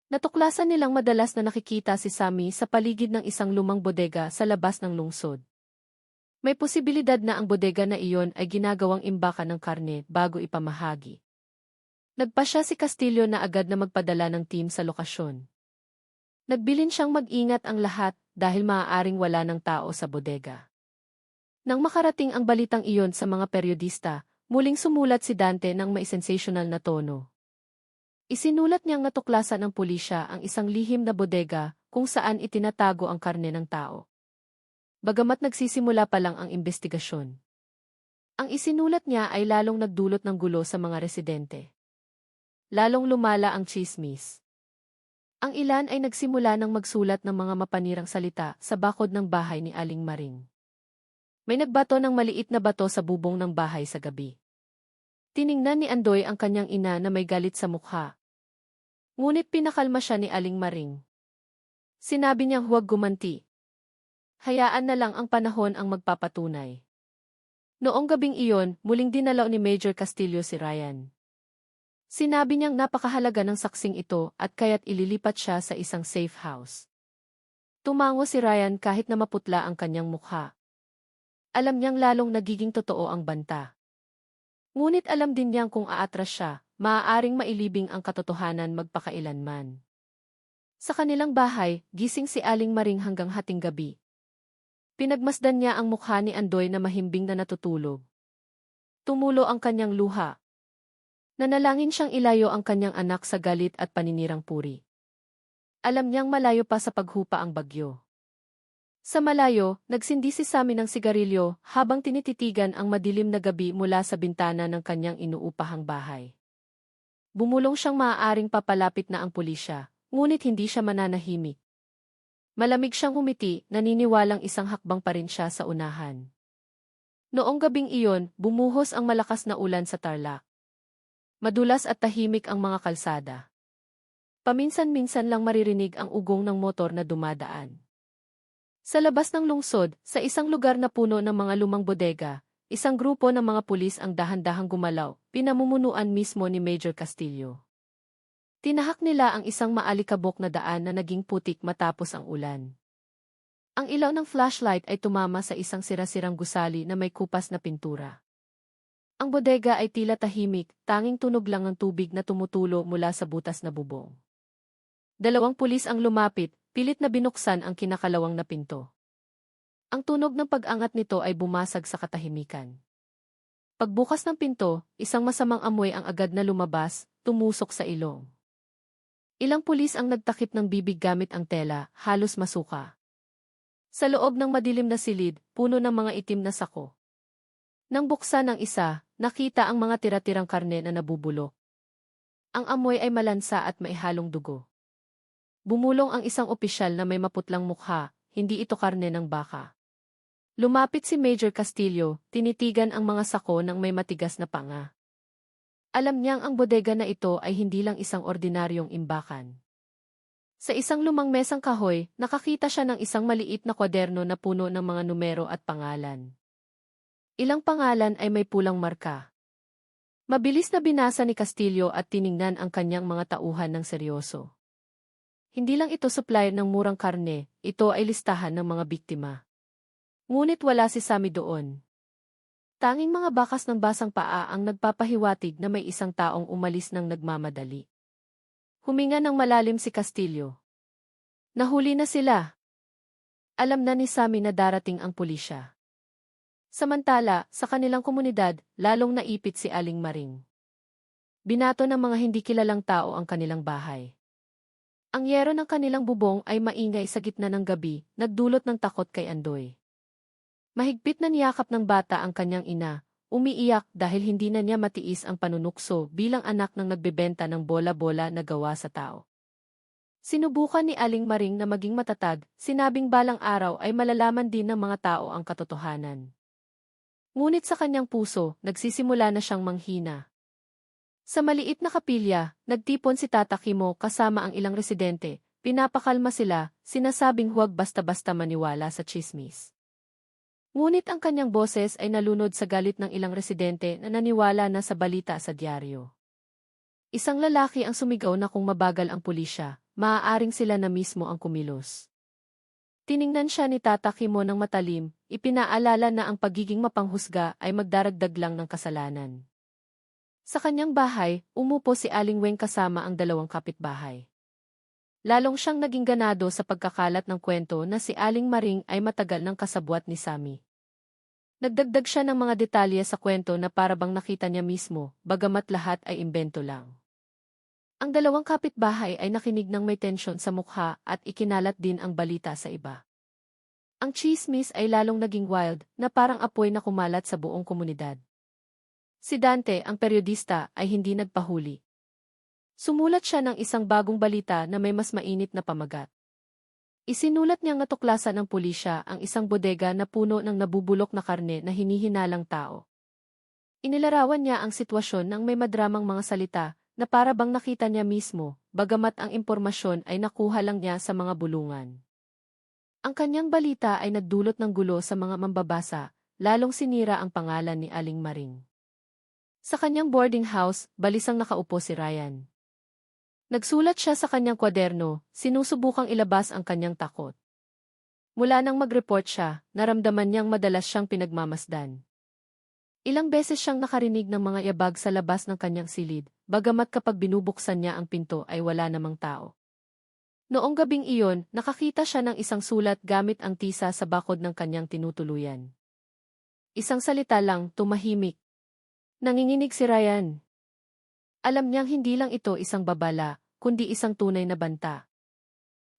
Natuklasan nilang madalas na nakikita si Sammy sa paligid ng isang lumang bodega sa labas ng lungsod. May posibilidad na ang bodega na iyon ay ginagawang imbakan ng karne bago ipamahagi. Nagpasya si Castillo na agad na magpadala ng team sa lokasyon. Nagbilin siyang mag-ingat ang lahat dahil maaaring wala ng tao sa bodega. Nang makarating ang balitang iyon sa mga periodista, muling sumulat si Dante ng may sensational na tono. Isinulat niyang natuklasan ng pulisya ang isang lihim na bodega kung saan itinatago ang karne ng tao. Bagamat nagsisimula pa lang ang investigasyon. Ang isinulat niya ay lalong nagdulot ng gulo sa mga residente. Lalong lumala ang tsismis. Ang ilan ay nagsimula ng magsulat ng mga mapanirang salita sa bakod ng bahay ni Aling Maring. May nagbato ng maliit na bato sa bubong ng bahay sa gabi. Tiningnan ni Andoy ang kanyang ina na may galit sa mukha. Ngunit pinakalma siya ni Aling Maring. Sinabi niyang huwag gumanti. Hayaan na lang ang panahon ang magpapatunay. Noong gabing iyon, muling dinalaw ni Major Castillo si Ryan. Sinabi niyang napakahalaga ng saksing ito at kaya't ililipat siya sa isang safe house. Tumango si Ryan kahit na maputla ang kanyang mukha. Alam niyang lalong nagiging totoo ang banta. Ngunit alam din niyang kung aatras siya, maaaring mailibing ang katotohanan magpakailanman. Sa kanilang bahay, gising si Aling Maring hanggang hating gabi. Pinagmasdan niya ang mukha ni Andoy na mahimbing na natutulog. Tumulo ang kanyang luha. Nanalangin siyang ilayo ang kanyang anak sa galit at paninirang puri. Alam niyang malayo pa sa paghupa ang bagyo. Sa malayo, nagsindi si Sammy ng sigarilyo habang tinititigan ang madilim na gabi mula sa bintana ng kanyang inuupahang bahay. Bumulong siyang maaaring papalapit na ang pulisya, ngunit hindi siya mananahimik. Malamig siyang humiti, naniniwalang isang hakbang pa rin siya sa unahan. Noong gabing iyon, bumuhos ang malakas na ulan sa Tarlac. Madulas at tahimik ang mga kalsada. Paminsan-minsan lang maririnig ang ugong ng motor na dumadaan. Sa labas ng lungsod, sa isang lugar na puno ng mga lumang bodega, isang grupo ng mga pulis ang dahan-dahang gumalaw, pinamumunuan mismo ni Major Castillo. Tinahak nila ang isang maalikabok na daan na naging putik matapos ang ulan. Ang ilaw ng flashlight ay tumama sa isang sira-sirang gusali na may kupas na pintura. Ang bodega ay tila tahimik, tanging tunog lang ang tubig na tumutulo mula sa butas na bubong. Dalawang pulis ang lumapit, pilit na binuksan ang kinakalawang na pinto. Ang tunog ng pag-angat nito ay bumasag sa katahimikan. Pagbukas ng pinto, isang masamang amoy ang agad na lumabas, tumusok sa ilong. Ilang pulis ang nagtakip ng bibig gamit ang tela, halos masuka. Sa loob ng madilim na silid, puno ng mga itim na sako. Nang buksan ang isa, nakita ang mga tira-tirang karne na nabubulok. Ang amoy ay malansa at maihalong dugo. Bumulong ang isang opisyal na may maputlang mukha, hindi ito karne ng baka. Lumapit si Major Castillo, tinitigan ang mga sako ng may matigas na panga. Alam niyang ang bodega na ito ay hindi lang isang ordinaryong imbakan. Sa isang lumang mesang kahoy, nakakita siya ng isang maliit na kwaderno na puno ng mga numero at pangalan. Ilang pangalan ay may pulang marka. Mabilis na binasa ni Castillo at tiningnan ang kanyang mga tauhan ng seryoso. Hindi lang ito supply ng murang karne, ito ay listahan ng mga biktima. Ngunit wala si Sammy doon. Tanging mga bakas ng basang paa ang nagpapahiwatig na may isang taong umalis ng nagmamadali. Huminga ng malalim si Castillo. Nahuli na sila. Alam na ni Sammy na darating ang pulisya. Samantala, sa kanilang komunidad, lalong naipit si Aling Maring. Binato ng mga hindi kilalang tao ang kanilang bahay. Ang yero ng kanilang bubong ay maingay sa gitna ng gabi, nagdulot ng takot kay Andoy. Mahigpit na niyakap ng bata ang kanyang ina, umiiyak dahil hindi na niya matiis ang panunukso bilang anak ng nagbebenta ng bola-bola na gawa sa tao. Sinubukan ni Aling Maring na maging matatag, sinabing balang araw ay malalaman din ng mga tao ang katotohanan. Ngunit sa kanyang puso, nagsisimula na siyang manghina. Sa maliit na kapilya, nagtipon si Tata Kimo kasama ang ilang residente, pinapakalma sila, sinasabing huwag basta-basta maniwala sa tsismis. Ngunit ang kanyang boses ay nalunod sa galit ng ilang residente na naniwala na sa balita sa dyaryo. Isang lalaki ang sumigaw na kung mabagal ang pulisya, maaaring sila na mismo ang kumilos. Tiningnan siya ni Tata Kimo ng matalim, ipinaalala na ang pagiging mapanghusga ay magdaragdag lang ng kasalanan. Sa kanyang bahay, umupo si Aling Weng kasama ang dalawang kapitbahay. Lalong siyang naging ganado sa pagkakalat ng kwento na si Aling Maring ay matagal ng kasabwat ni Sammy. Nagdagdag siya ng mga detalye sa kwento na parabang nakita niya mismo, bagamat lahat ay imbento lang. Ang dalawang kapitbahay ay nakinig ng may tensyon sa mukha at ikinalat din ang balita sa iba. Ang chismis ay lalong naging wild na parang apoy na kumalat sa buong komunidad. Si Dante, ang periodista, ay hindi nagpahuli. Sumulat siya ng isang bagong balita na may mas mainit na pamagat. Isinulat niyang natuklasan ng pulisya ang isang bodega na puno ng nabubulok na karne na hinihinalang tao. Inilarawan niya ang sitwasyon ng may madramang mga salita na para bang nakita niya mismo, bagamat ang impormasyon ay nakuha lang niya sa mga bulungan. Ang kanyang balita ay nagdulot ng gulo sa mga mambabasa, lalong sinira ang pangalan ni Aling Maring. Sa kanyang boarding house, balisang nakaupo si Ryan. Nagsulat siya sa kanyang kwaderno, sinusubukang ilabas ang kanyang takot. Mula nang mag-report siya, naramdaman niyang madalas siyang pinagmamasdan. Ilang beses siyang nakarinig ng mga yabag sa labas ng kanyang silid, bagamat kapag binubuksan niya ang pinto ay wala namang tao. Noong gabing iyon, nakakita siya ng isang sulat gamit ang tisa sa bakod ng kanyang tinutuluyan. Isang salita lang, tumahimik. Nanginginig si Ryan. Alam niyang hindi lang ito isang babala, kundi isang tunay na banta.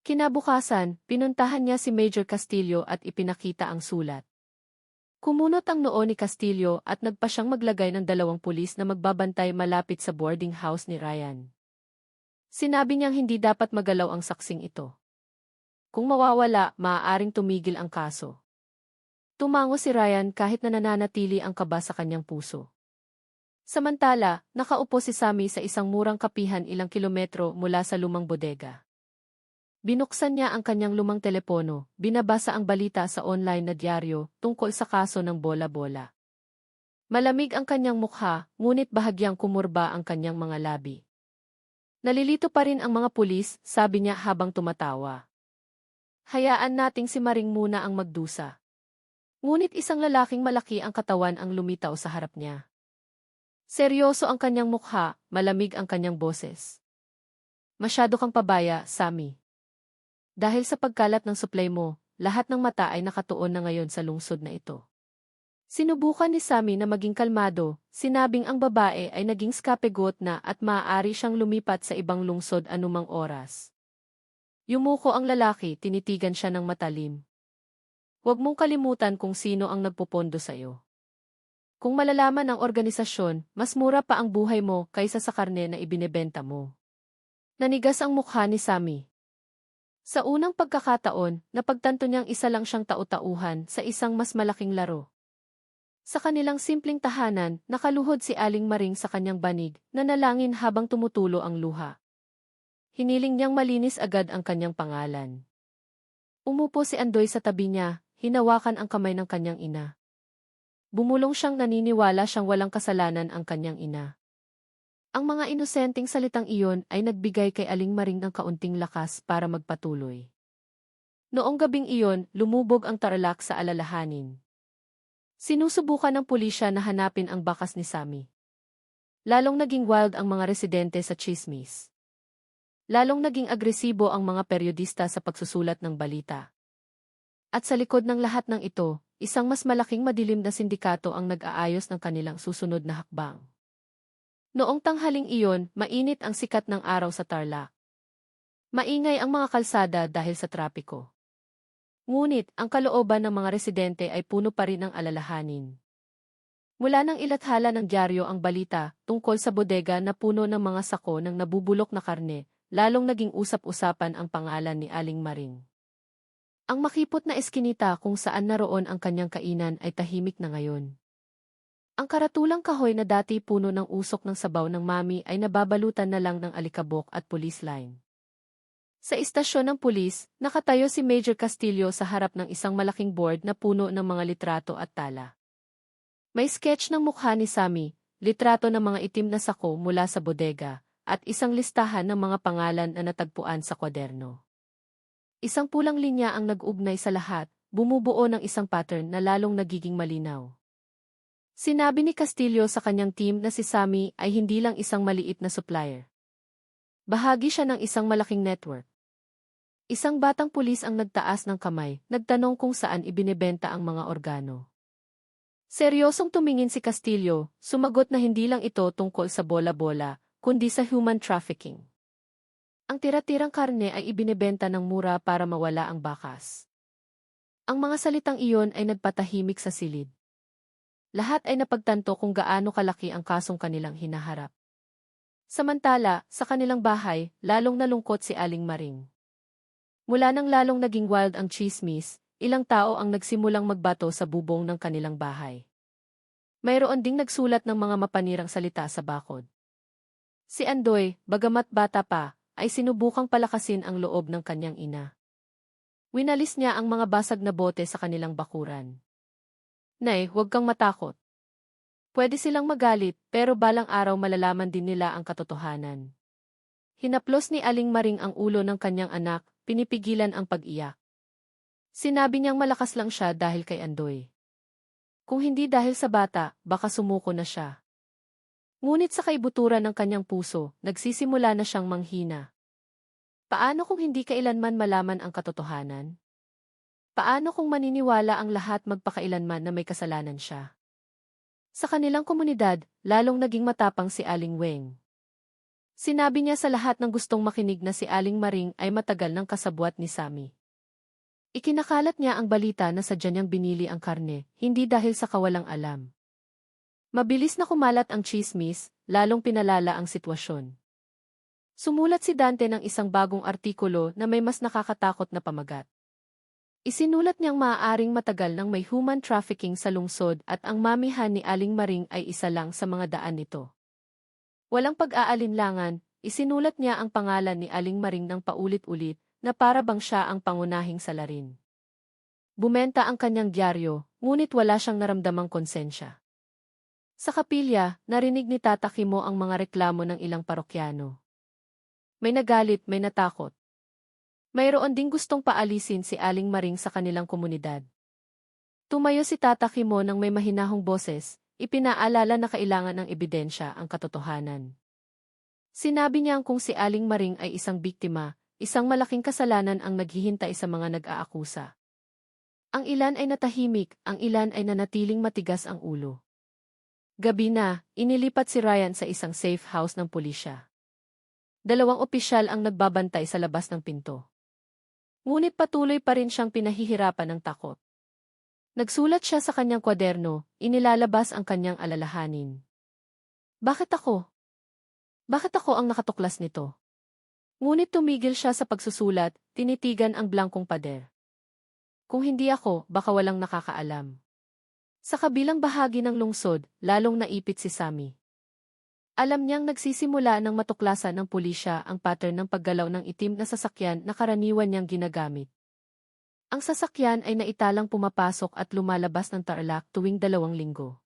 Kinabukasan, pinuntahan niya si Major Castillo at ipinakita ang sulat. Kumunot ang noo ni Castillo at nagpa siyang maglagay ng 2 pulis na magbabantay malapit sa boarding house ni Ryan. Sinabi niyang hindi dapat magalaw ang saksing ito. Kung mawawala, maaaring tumigil ang kaso. Tumango si Ryan kahit na nananatili ang kaba sa kanyang puso. Samantala, nakaupo si Sammy sa isang murang kapihan ilang kilometro mula sa lumang bodega. Binuksan niya ang kanyang lumang telepono, binabasa ang balita sa online na dyaryo tungkol sa kaso ng bola-bola. Malamig ang kanyang mukha, ngunit bahagyang kumurba ang kanyang mga labi. Nalilito pa rin ang mga pulis, sabi niya habang tumatawa. Hayaan nating si Maring muna ang magdusa. Ngunit isang lalaking malaki ang katawan ang lumitaw sa harap niya. Seryoso ang kanyang mukha, malamig ang kanyang boses. Masyado kang pabaya, Sammy. Dahil sa pagkalat ng supply mo, lahat ng mata ay nakatuon na ngayon sa lungsod na ito. Sinubukan ni Sammy na maging kalmado, sinabing ang babae ay naging scapegoat na at maaari siyang lumipat sa ibang lungsod anumang oras. Yumuko ang lalaki, tinitigan siya ng matalim. Huwag mong kalimutan kung sino ang nagpopondo sa iyo. Kung malalaman ng organisasyon, mas mura pa ang buhay mo kaysa sa karne na ibinebenta mo. Nanigas ang mukha ni Sammy. Sa unang pagkakataon, napagtanto niyang isa lang siyang tau-tauhan sa isang mas malaking laro. Sa kanilang simpleng tahanan, nakaluhod si Aling Maring sa kanyang banig, nanalangin habang tumutulo ang luha. Hiniling niyang malinis agad ang kanyang pangalan. Umupo si Andoy sa tabi niya, hinawakan ang kamay ng kanyang ina. Bumulong siyang naniniwala siyang walang kasalanan ang kanyang ina. Ang mga inosenteng salitang iyon ay nagbigay kay Aling Maring ng kaunting lakas para magpatuloy. Noong gabing iyon, lumubog ang Tarlac sa alalahanin. Sinusubukan ng pulisya na hanapin ang bakas ni Sammy. Lalong naging wild ang mga residente sa tsismis. Lalong naging agresibo ang mga periodista sa pagsusulat ng balita. At sa likod ng lahat ng ito, isang mas malaking madilim na sindikato ang nag-aayos ng kanilang susunod na hakbang. Noong tanghaling iyon, mainit ang sikat ng araw sa Tarlac. Maingay ang mga kalsada dahil sa trapiko. Ngunit, ang kalooban ng mga residente ay puno pa rin ng alalahanin. Mula nang ilathala ng dyaryo ang balita tungkol sa bodega na puno ng mga sako ng nabubulok na karne, lalong naging usap-usapan ang pangalan ni Aling Maring. Ang makipot na eskinita kung saan naroon ang kanyang kainan ay tahimik na ngayon. Ang karatulang kahoy na dati puno ng usok ng sabaw ng mami ay nababalutan na lang ng alikabok at police line. Sa istasyon ng pulis, nakatayo si Major Castillo sa harap ng isang malaking board na puno ng mga litrato at tala. May sketch ng mukha ni Sammy, litrato ng mga itim na sako mula sa bodega, at isang listahan ng mga pangalan na natagpuan sa kwaderno. Isang pulang linya ang nag-ugnay sa lahat, bumubuo ng isang pattern na lalong nagiging malinaw. Sinabi ni Castillo sa kanyang team na si Sammy ay hindi lang isang maliit na supplier. Bahagi siya ng isang malaking network. Isang batang pulis ang nagtaas ng kamay, nagtanong kung saan ibinebenta ang mga organo. Seryosong tumingin si Castillo, sumagot na hindi lang ito tungkol sa bola-bola, kundi sa human trafficking. Ang tira-tirang karne ay ibinebenta ng mura para mawala ang bakas. Ang mga salitang iyon ay nagpatahimik sa silid. Lahat ay napagtanto kung gaano kalaki ang kasong kanilang hinaharap. Samantala, sa kanilang bahay, lalong nalungkot si Aling Maring. Mula nang lalong naging wild ang tsismis, ilang tao ang nagsimulang magbato sa bubong ng kanilang bahay. Mayroon ding nagsulat ng mga mapanirang salita sa bakod. Si Andoy, bagamat bata pa, ay sinubukang palakasin ang loob ng kanyang ina. Winalis niya ang mga basag na bote sa kanilang bakuran. Nay, huwag kang matakot. Pwede silang magalit, pero balang araw malalaman din nila ang katotohanan. Hinaplos ni Aling Maring ang ulo ng kanyang anak, pinipigilan ang pag-iyak. Sinabi niyang malakas lang siya dahil kay Andoy. Kung hindi dahil sa bata, baka sumuko na siya. Ngunit sa kaibuturan ng kanyang puso, nagsisimula na siyang manghina. Paano kung hindi kailanman malaman ang katotohanan? Paano kung maniniwala ang lahat magpakailanman na may kasalanan siya? Sa kanilang komunidad, lalong naging matapang si Aling Weng. Sinabi niya sa lahat ng gustong makinig na si Aling Maring ay matagal ng kasabwat ni Sammy. Ikinakalat niya ang balita na sadya niyang binili ang karne, hindi dahil sa kawalang alam. Mabilis na kumalat ang tsismis, lalong pinalala ang sitwasyon. Sumulat si Dante ng isang bagong artikulo na may mas nakakatakot na pamagat. Isinulat niyang maaaring matagal nang may human trafficking sa lungsod at ang mamihan ni Aling Maring ay isa lang sa mga daan nito. Walang pag-aalinlangan, isinulat niya ang pangalan ni Aling Maring ng paulit-ulit na para bang siya ang pangunahing salarin. Bumenta ang kanyang dyaryo, ngunit wala siyang naramdamang konsensya. Sa kapilya, narinig ni Tata Kimo ang mga reklamo ng ilang parokyano. May nagalit, may natakot. Mayroon ding gustong paalisin si Aling Maring sa kanilang komunidad. Tumayo si Tata Kimo ng may mahinahong boses, ipinaalala na kailangan ng ebidensya ang katotohanan. Sinabi niya kung si Aling Maring ay isang biktima, isang malaking kasalanan ang naghihintay sa mga nag-aakusa. Ang ilan ay natahimik, ang ilan ay nanatiling matigas ang ulo. Gabi na, inilipat si Ryan sa isang safe house ng pulisya. 2 opisyal ang nagbabantay sa labas ng pinto. Ngunit patuloy pa rin siyang pinahihirapan ng takot. Nagsulat siya sa kanyang kwaderno, inilalabas ang kanyang alalahanin. Bakit ako? Bakit ako ang nakatuklas nito? Ngunit tumigil siya sa pagsusulat, tinitigan ang blankong pader. Kung hindi ako, baka walang nakakaalam. Sa kabilang bahagi ng lungsod, lalong naipit si Sammy. Alam niyang nagsisimula ng matuklasan ng pulisya ang pattern ng paggalaw ng itim na sasakyan na karaniwan niyang ginagamit. Ang sasakyan ay naitalang pumapasok at lumalabas ng Tarlac tuwing 2 linggo.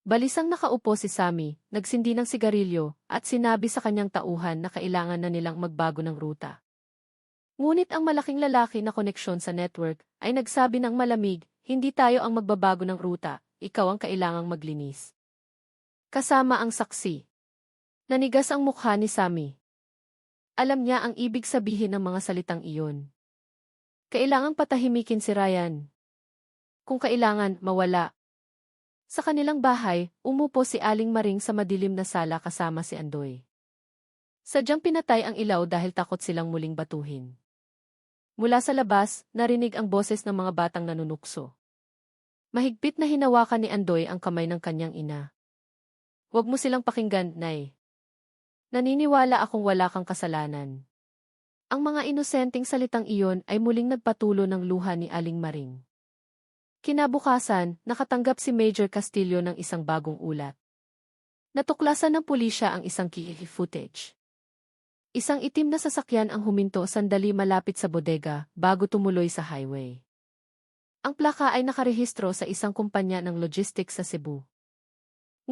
Balisang nakaupo si Sammy, nagsindi ng sigarilyo, at sinabi sa kanyang tauhan na kailangan na nilang magbago ng ruta. Ngunit ang malaking lalaki na koneksyon sa network ay nagsabi ng malamig, hindi tayo ang magbabago ng ruta, ikaw ang kailangang maglinis. Kasama ang saksi. Nanigas ang mukha ni Sammy. Alam niya ang ibig sabihin ng mga salitang iyon. Kailangang patahimikin si Ryan. Kung kailangan, mawala. Sa kanilang bahay, umupo si Aling Maring sa madilim na sala kasama si Andoy. Sadyang pinatay ang ilaw dahil takot silang muling batuhin. Mula sa labas, narinig ang boses ng mga batang nanunukso. Mahigpit na hinawakan ni Andoy ang kamay ng kanyang ina. Huwag mo silang pakinggan, Nay. Naniniwala akong wala kang kasalanan. Ang mga inosenteng salitang iyon ay muling nagpatulo ng luha ni Aling Maring. Kinabukasan, nakatanggap si Major Castillo ng isang bagong ulat. Natuklasan ng pulisya ang isang key footage. Isang itim na sasakyan ang huminto sandali malapit sa bodega bago tumuloy sa highway. Ang plaka ay nakarehistro sa isang kumpanya ng logistics sa Cebu.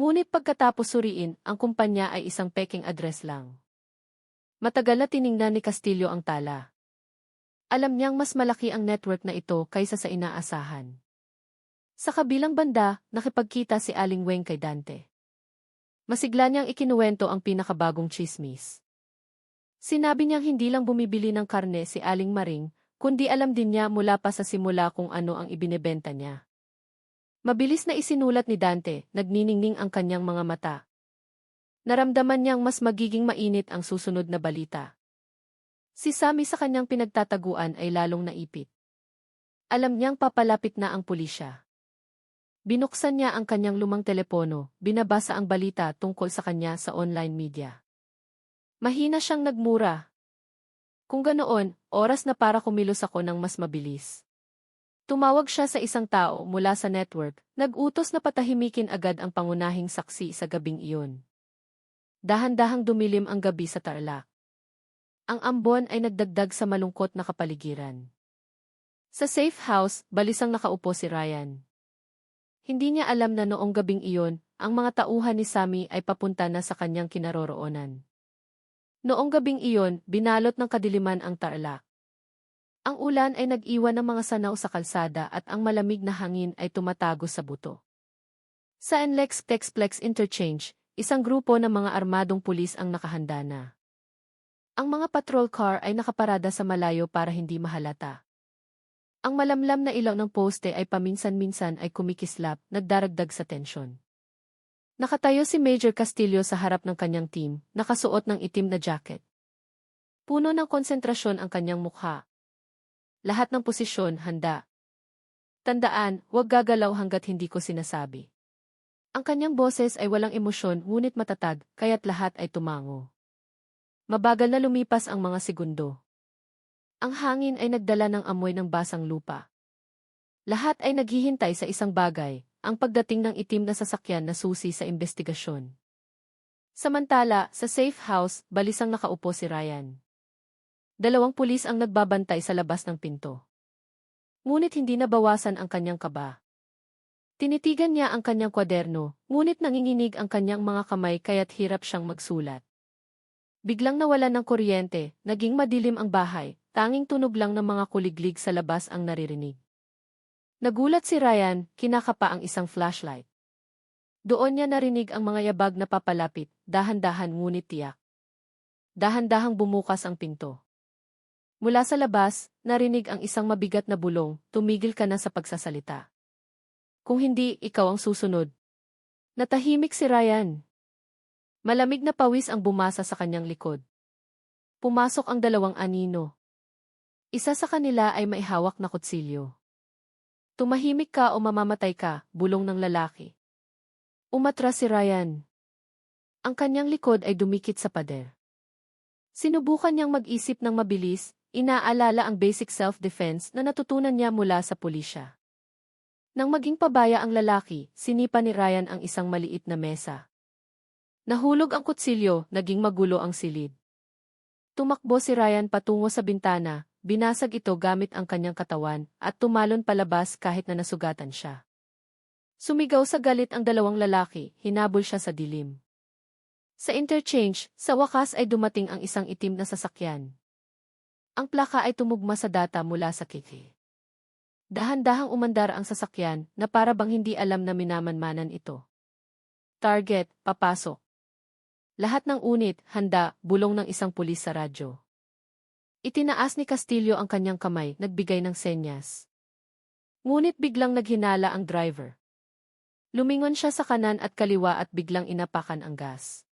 Ngunit pagkatapos suriin, ang kumpanya ay isang peking address lang. Matagal na tiningnan ni Castillo ang tala. Alam niyang mas malaki ang network na ito kaysa sa inaasahan. Sa kabilang banda, nakipagkita si Aling Weng kay Dante. Masigla niyang ikinuwento ang pinakabagong tsismis. Sinabi niyang hindi lang bumibili ng karne si Aling Maring, kundi alam din niya mula pa sa simula kung ano ang ibinebenta niya. Mabilis na isinulat ni Dante, nagniningning ang kanyang mga mata. Naramdaman niyang mas magiging mainit ang susunod na balita. Si Sammy sa kanyang pinagtataguan ay lalong naipit. Alam niyang papalapit na ang pulisya. Binuksan niya ang kanyang lumang telepono, binabasa ang balita tungkol sa kanya sa online media. Mahina siyang nagmura. Kung ganoon, oras na para kumilos ako ng mas mabilis. Tumawag siya sa isang tao mula sa network, nag-utos na patahimikin agad ang pangunahing saksi sa gabing iyon. Dahan-dahang dumilim ang gabi sa Tarlac. Ang ambon ay nagdagdag sa malungkot na kapaligiran. Sa safe house, balisang nakaupo si Ryan. Hindi niya alam na noong gabing iyon, ang mga tauhan ni Sammy ay papunta na sa kanyang kinaroroonan. Noong gabing iyon, binalot ng kadiliman ang Tarlac. Ang ulan ay nag-iwan ng mga sanaw sa kalsada at ang malamig na hangin ay tumatago sa buto. Sa NLEX-Texplex Interchange, isang grupo ng mga armadong pulis ang nakahanda na. Ang mga patrol car ay nakaparada sa malayo para hindi mahalata. Ang malamlam na ilaw ng poste ay paminsan-minsan ay kumikislap, nagdaragdag sa tensyon. Nakatayo si Major Castillo sa harap ng kanyang team, nakasuot ng itim na jacket. Puno ng konsentrasyon ang kanyang mukha. Lahat ng posisyon handa. Tandaan, huwag gagalaw hanggat hindi ko sinasabi. Ang kanyang boses ay walang emosyon ngunit matatag, kaya't lahat ay tumango. Mabagal na lumipas ang mga segundo. Ang hangin ay nagdala ng amoy ng basang lupa. Lahat ay naghihintay sa isang bagay, ang pagdating ng itim na sasakyan na susi sa investigasyon. Samantala, sa safe house, balisang nakaupo si Ryan. 2 pulis ang nagbabantay sa labas ng pinto. Ngunit hindi nabawasan ang kanyang kaba. Tinitigan niya ang kanyang kwaderno, ngunit nanginginig ang kanyang mga kamay kaya't hirap siyang magsulat. Biglang nawalan ng kuryente, naging madilim ang bahay, tanging tunog lang ng mga kuliglig sa labas ang naririnig. Nagulat si Ryan, kinakapa ang isang flashlight. Doon niya narinig ang mga yabag na papalapit, dahan-dahan ngunit tiyak. Dahan-dahang bumukas ang pinto. Mula sa labas, narinig ang isang mabigat na bulong, tumigil ka na sa pagsasalita. Kung hindi, ikaw ang susunod. Natahimik si Ryan. Malamig na pawis ang bumasa sa kanyang likod. Pumasok ang 2 anino. Isa sa kanila ay may hawak na kutsilyo. Tumahimik ka o mamamatay ka, bulong ng lalaki. Umatras si Ryan. Ang kanyang likod ay dumikit sa pader. Sinubukan niyang mag-isip ng mabilis, inaalala ang basic self-defense na natutunan niya mula sa pulisya. Nang maging pabaya ang lalaki, sinipa ni Ryan ang isang maliit na mesa. Nahulog ang kutsilyo, naging magulo ang silid. Tumakbo si Ryan patungo sa bintana, binasag ito gamit ang kanyang katawan, at tumalon palabas kahit na nasugatan siya. Sumigaw sa galit ang 2 lalaki, hinabol siya sa dilim. Sa interchange, sa wakas ay dumating ang isang itim na sasakyan. Ang plaka ay tumugma sa data mula sa kiki. Dahan-dahang umandar ang sasakyan na para bang hindi alam na minamanmanan ito. Target, papasok. Lahat ng unit, handa, bulong ng isang pulis sa radyo. Itinaas ni Castillo ang kanyang kamay, nagbigay ng senyas. Ngunit biglang naghinala ang driver. Lumingon siya sa kanan at kaliwa at biglang inapakan ang gas.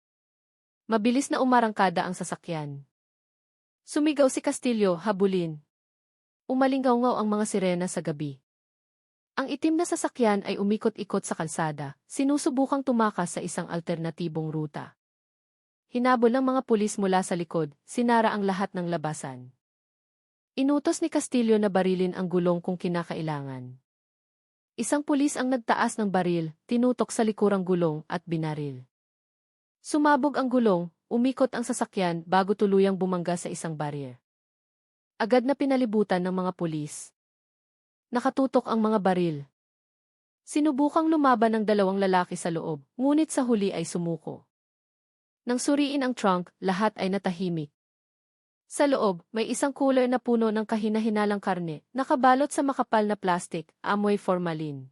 Mabilis na umarangkada ang sasakyan. Sumigaw si Castillo, habulin. Umalingaw-ngaw ang mga sirena sa gabi. Ang itim na sasakyan ay umikot-ikot sa kalsada, sinusubukang tumakas sa isang alternatibong ruta. Hinabol ng mga pulis mula sa likod, sinara ang lahat ng labasan. Inutos ni Castillo na barilin ang gulong kung kinakailangan. Isang pulis ang nagtaas ng baril, tinutok sa likurang gulong at binaril. Sumabog ang gulong, umikot ang sasakyan bago tuluyang bumangga sa isang barrier. Agad na pinalibutan ng mga pulis. Nakatutok ang mga baril. Sinubukang lumaban ng 2 lalaki sa loob, ngunit sa huli ay sumuko. Nang suriin ang trunk, lahat ay natahimik. Sa loob, may isang cooler na puno ng kahina-hinalang karne, nakabalot sa makapal na plastik, amoy formalin.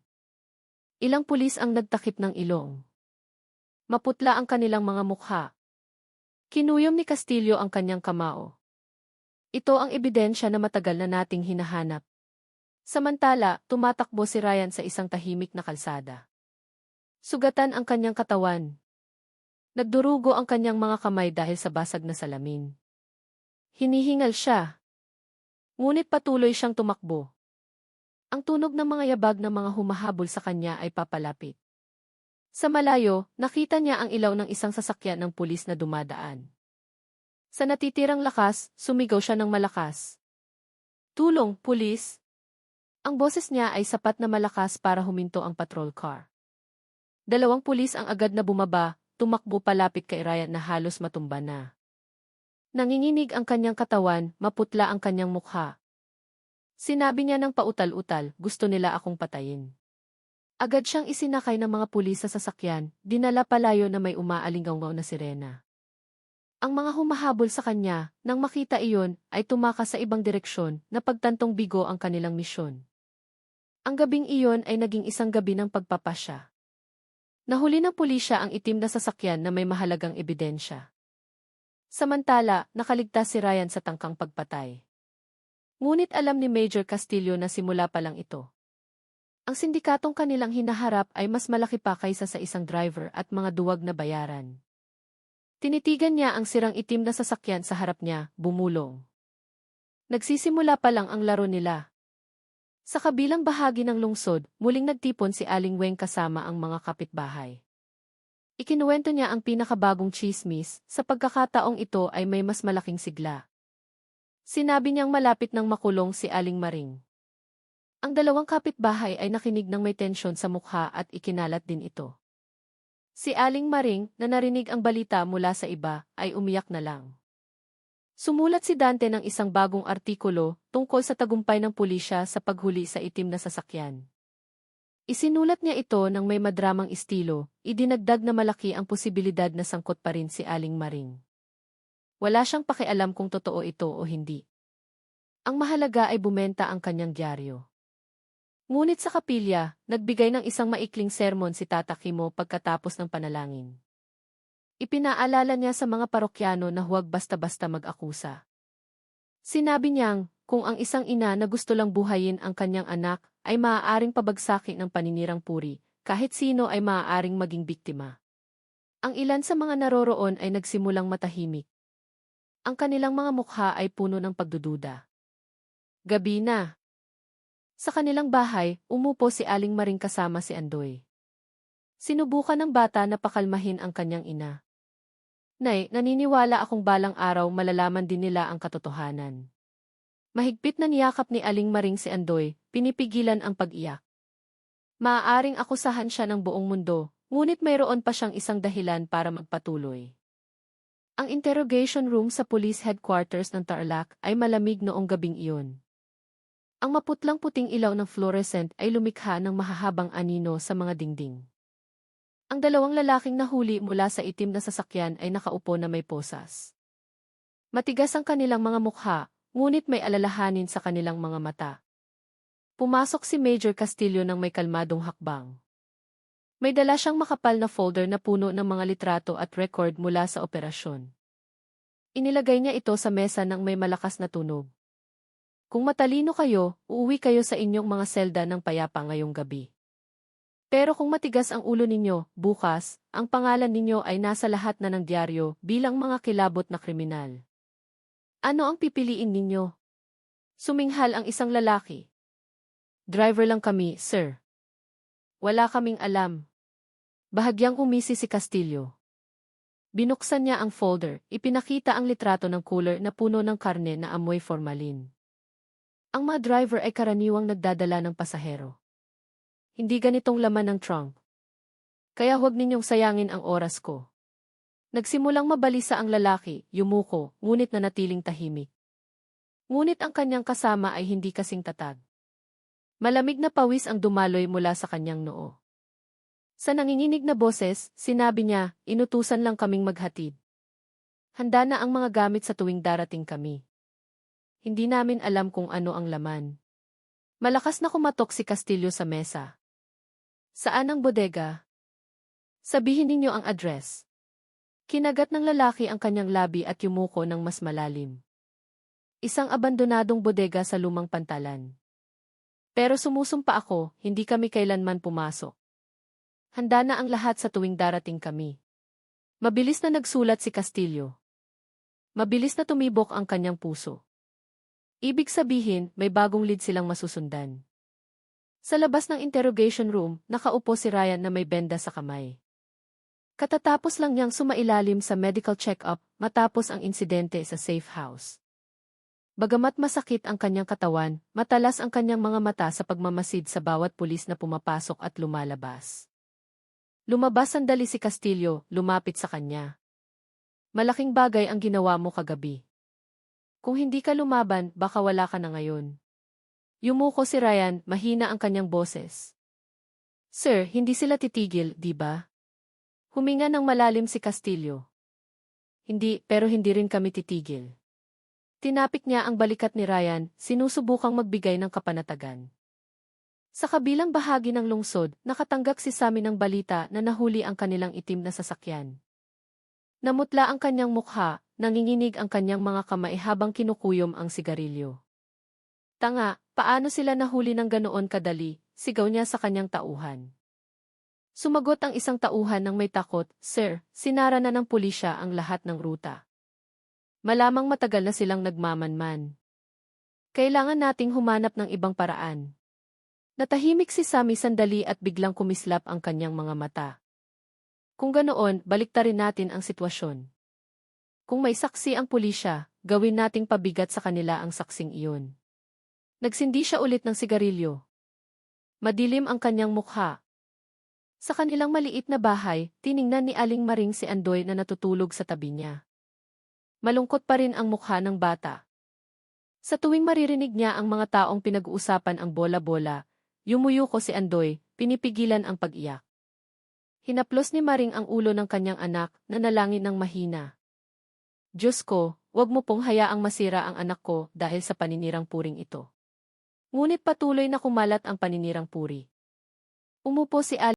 Ilang pulis ang nagtakip ng ilong. Maputla ang kanilang mga mukha. Kinuyom ni Castillo ang kanyang kamao. Ito ang ebidensya na matagal na nating hinahanap. Samantala, tumatakbo si Ryan sa isang tahimik na kalsada. Sugatan ang kanyang katawan. Nagdurugo ang kanyang mga kamay dahil sa basag na salamin. Hinihingal siya. Ngunit patuloy siyang tumakbo. Ang tunog ng mga yabag ng mga humahabol sa kanya ay papalapit. Sa malayo, nakita niya ang ilaw ng isang sasakyan ng pulis na dumadaan. Sa natitirang lakas, sumigaw siya ng malakas. Tulong, pulis! Ang boses niya ay sapat na malakas para huminto ang patrol car. Dalawang pulis ang agad na bumaba, tumakbo palapit kay Ryan na halos matumba na. Nanginginig ang kanyang katawan, maputla ang kanyang mukha. Sinabi niya ng pautal-utal, gusto nila akong patayin. Agad siyang isinakay ng mga pulis sa sasakyan, dinala palayo na may umaalingaw na sirena. Ang mga humahabol sa kanya, nang makita iyon, ay tumakas sa ibang direksyon na pagtantong bigo ang kanilang misyon. Ang gabing iyon ay naging isang gabi ng pagpapasya. Nahuli ng pulisya ang itim na sasakyan na may mahalagang ebidensya. Samantala, nakaligtas si Ryan sa tangkang pagpatay. Ngunit alam ni Major Castillo na simula pa lang ito. Ang sindikatong kanilang hinaharap ay mas malaki pa kaysa sa isang driver at mga duwag na bayaran. Tinitigan niya ang sirang itim na sasakyan sa harap niya, bumulong. Nagsisimula pa lang ang laro nila. Sa kabilang bahagi ng lungsod, muling nagtipon si Aling Weng kasama ang mga kapitbahay. Ikinuwento niya ang pinakabagong tsismis, sa pagkakataong ito ay may mas malaking sigla. Sinabi niyang malapit nang makulong si Aling Maring. Ang dalawang kapitbahay ay nakinig ng may tensyon sa mukha at ikinalat din ito. Si Aling Maring, na narinig ang balita mula sa iba, ay umiyak na lang. Sumulat si Dante ng isang bagong artikulo tungkol sa tagumpay ng pulisya sa paghuli sa itim na sasakyan. Isinulat niya ito ng may madramang estilo, idinagdag na malaki ang posibilidad na sangkot pa rin si Aling Maring. Wala siyang pakialam kung totoo ito o hindi. Ang mahalaga ay bumenta ang kanyang dyaryo. Ngunit sa kapilya, nagbigay ng isang maikling sermon si Tata Kimo pagkatapos ng panalangin. Ipinaalala niya sa mga parokyano na huwag basta-basta mag-akusa. Sinabi niyang, kung ang isang ina na gusto lang buhayin ang kanyang anak ay maaaring pabagsakin ng paninirang puri, kahit sino ay maaaring maging biktima. Ang ilan sa mga naroroon ay nagsimulang matahimik. Ang kanilang mga mukha ay puno ng pagdududa. Gabi na. Sa kanilang bahay, umupo si Aling Maring kasama si Andoy. Sinubukan ng bata na pakalmahin ang kanyang ina. Nay, naniniwala akong balang araw malalaman din nila ang katotohanan. Mahigpit na niyakap ni Aling Maring si Andoy, pinipigilan ang pag-iyak. Maaaring akusahan siya ng buong mundo, ngunit mayroon pa siyang isang dahilan para magpatuloy. Ang interrogation room sa police headquarters ng Tarlac ay malamig noong gabing iyon. Ang maputlang puting ilaw ng fluorescent ay lumikha ng mahahabang anino sa mga dingding. Ang dalawang lalaking nahuli mula sa itim na sasakyan ay nakaupo na may posas. Matigas ang kanilang mga mukha, ngunit may alalahanin sa kanilang mga mata. Pumasok si Major Castillo ng may kalmadong hakbang. May dala siyang makapal na folder na puno ng mga litrato at record mula sa operasyon. Inilagay niya ito sa mesa ng may malakas na tunog. Kung matalino kayo, uuwi kayo sa inyong mga selda ng payapa ngayong gabi. Pero kung matigas ang ulo ninyo, bukas, ang pangalan ninyo ay nasa lahat na ng dyaryo bilang mga kilabot na kriminal. Ano ang pipiliin ninyo? Suminghal ang isang lalaki. Driver lang kami, sir. Wala kaming alam. Bahagyang umisi si Castillo. Binuksan niya ang folder, ipinakita ang litrato ng cooler na puno ng karne na amoy formalin. Ang mga driver ay karaniwang nagdadala ng pasahero. Hindi ganitong laman ng trunk. Kaya huwag ninyong sayangin ang oras ko. Nagsimulang mabalisa ang lalaki, yumuko, ngunit nanatiling tahimik. Ngunit ang kanyang kasama ay hindi kasing tatag. Malamig na pawis ang dumaloy mula sa kanyang noo. Sa nanginginig na boses, sinabi niya, inutusan lang kaming maghatid. Handa na ang mga gamit sa tuwing darating kami. Hindi namin alam kung ano ang laman. Malakas na kumatok si Castillo sa mesa. Saan ang bodega? Sabihin ninyo ang address. Kinagat ng lalaki ang kanyang labi at yumuko ng mas malalim. Isang abandonadong bodega sa lumang pantalan. Pero sumusumpa ako, hindi kami kailanman pumasok. Handa na ang lahat sa tuwing darating kami. Mabilis na nagsulat si Castillo. Mabilis na tumibok ang kanyang puso. Ibig sabihin, may bagong lead silang masusundan. Sa labas ng interrogation room, nakaupo si Ryan na may benda sa kamay. Katatapos lang niyang sumailalim sa medical check-up matapos ang insidente sa safe house. Bagamat masakit ang kanyang katawan, matalas ang kanyang mga mata sa pagmamasid sa bawat pulis na pumapasok at lumalabas. Lumabas sandali si Castillo, lumapit sa kanya. Malaking bagay ang ginawa mo kagabi. Kung hindi ka lumaban, baka wala ka na ngayon. Yumuko si Ryan, mahina ang kanyang boses. Sir, hindi sila titigil, di ba? Huminga ng malalim si Castillo. Hindi, pero hindi rin kami titigil. Tinapik niya ang balikat ni Ryan, sinusubukang magbigay ng kapanatagan. Sa kabilang bahagi ng lungsod, nakatanggap si Sammy ng balita na nahuli ang kanilang itim na sasakyan. Namutla ang kanyang mukha, nanginginig ang kanyang mga kamay habang kinukuyom ang sigarilyo. Tanga, paano sila nahuli ng ganoon kadali? Sigaw niya sa kanyang tauhan. Sumagot ang isang tauhan ng may takot, Sir, sinara na ng pulisya ang lahat ng ruta. Malamang matagal na silang nagmamanman. Kailangan nating humanap ng ibang paraan. Natahimik si Sammy sandali at biglang kumislap ang kanyang mga mata. Kung ganoon, baliktarin natin ang sitwasyon. Kung may saksi ang pulisya, gawin nating pabigat sa kanila ang saksing iyon. Nagsindi siya ulit ng sigarilyo. Madilim ang kanyang mukha. Sa kanilang maliit na bahay, tiningnan ni Aling Maring si Andoy na natutulog sa tabi niya. Malungkot pa rin ang mukha ng bata. Sa tuwing maririnig niya ang mga taong pinag-uusapan ang bola-bola, yumuyuko si Andoy, pinipigilan ang pag-iyak. Hinaplos ni Maring ang ulo ng kanyang anak, na nalangin ng mahina. Diyos ko, wag mo pong hayaang masira ang anak ko dahil sa paninirang puring ito. Ngunit patuloy na kumalat ang paninirang puri. Umupo si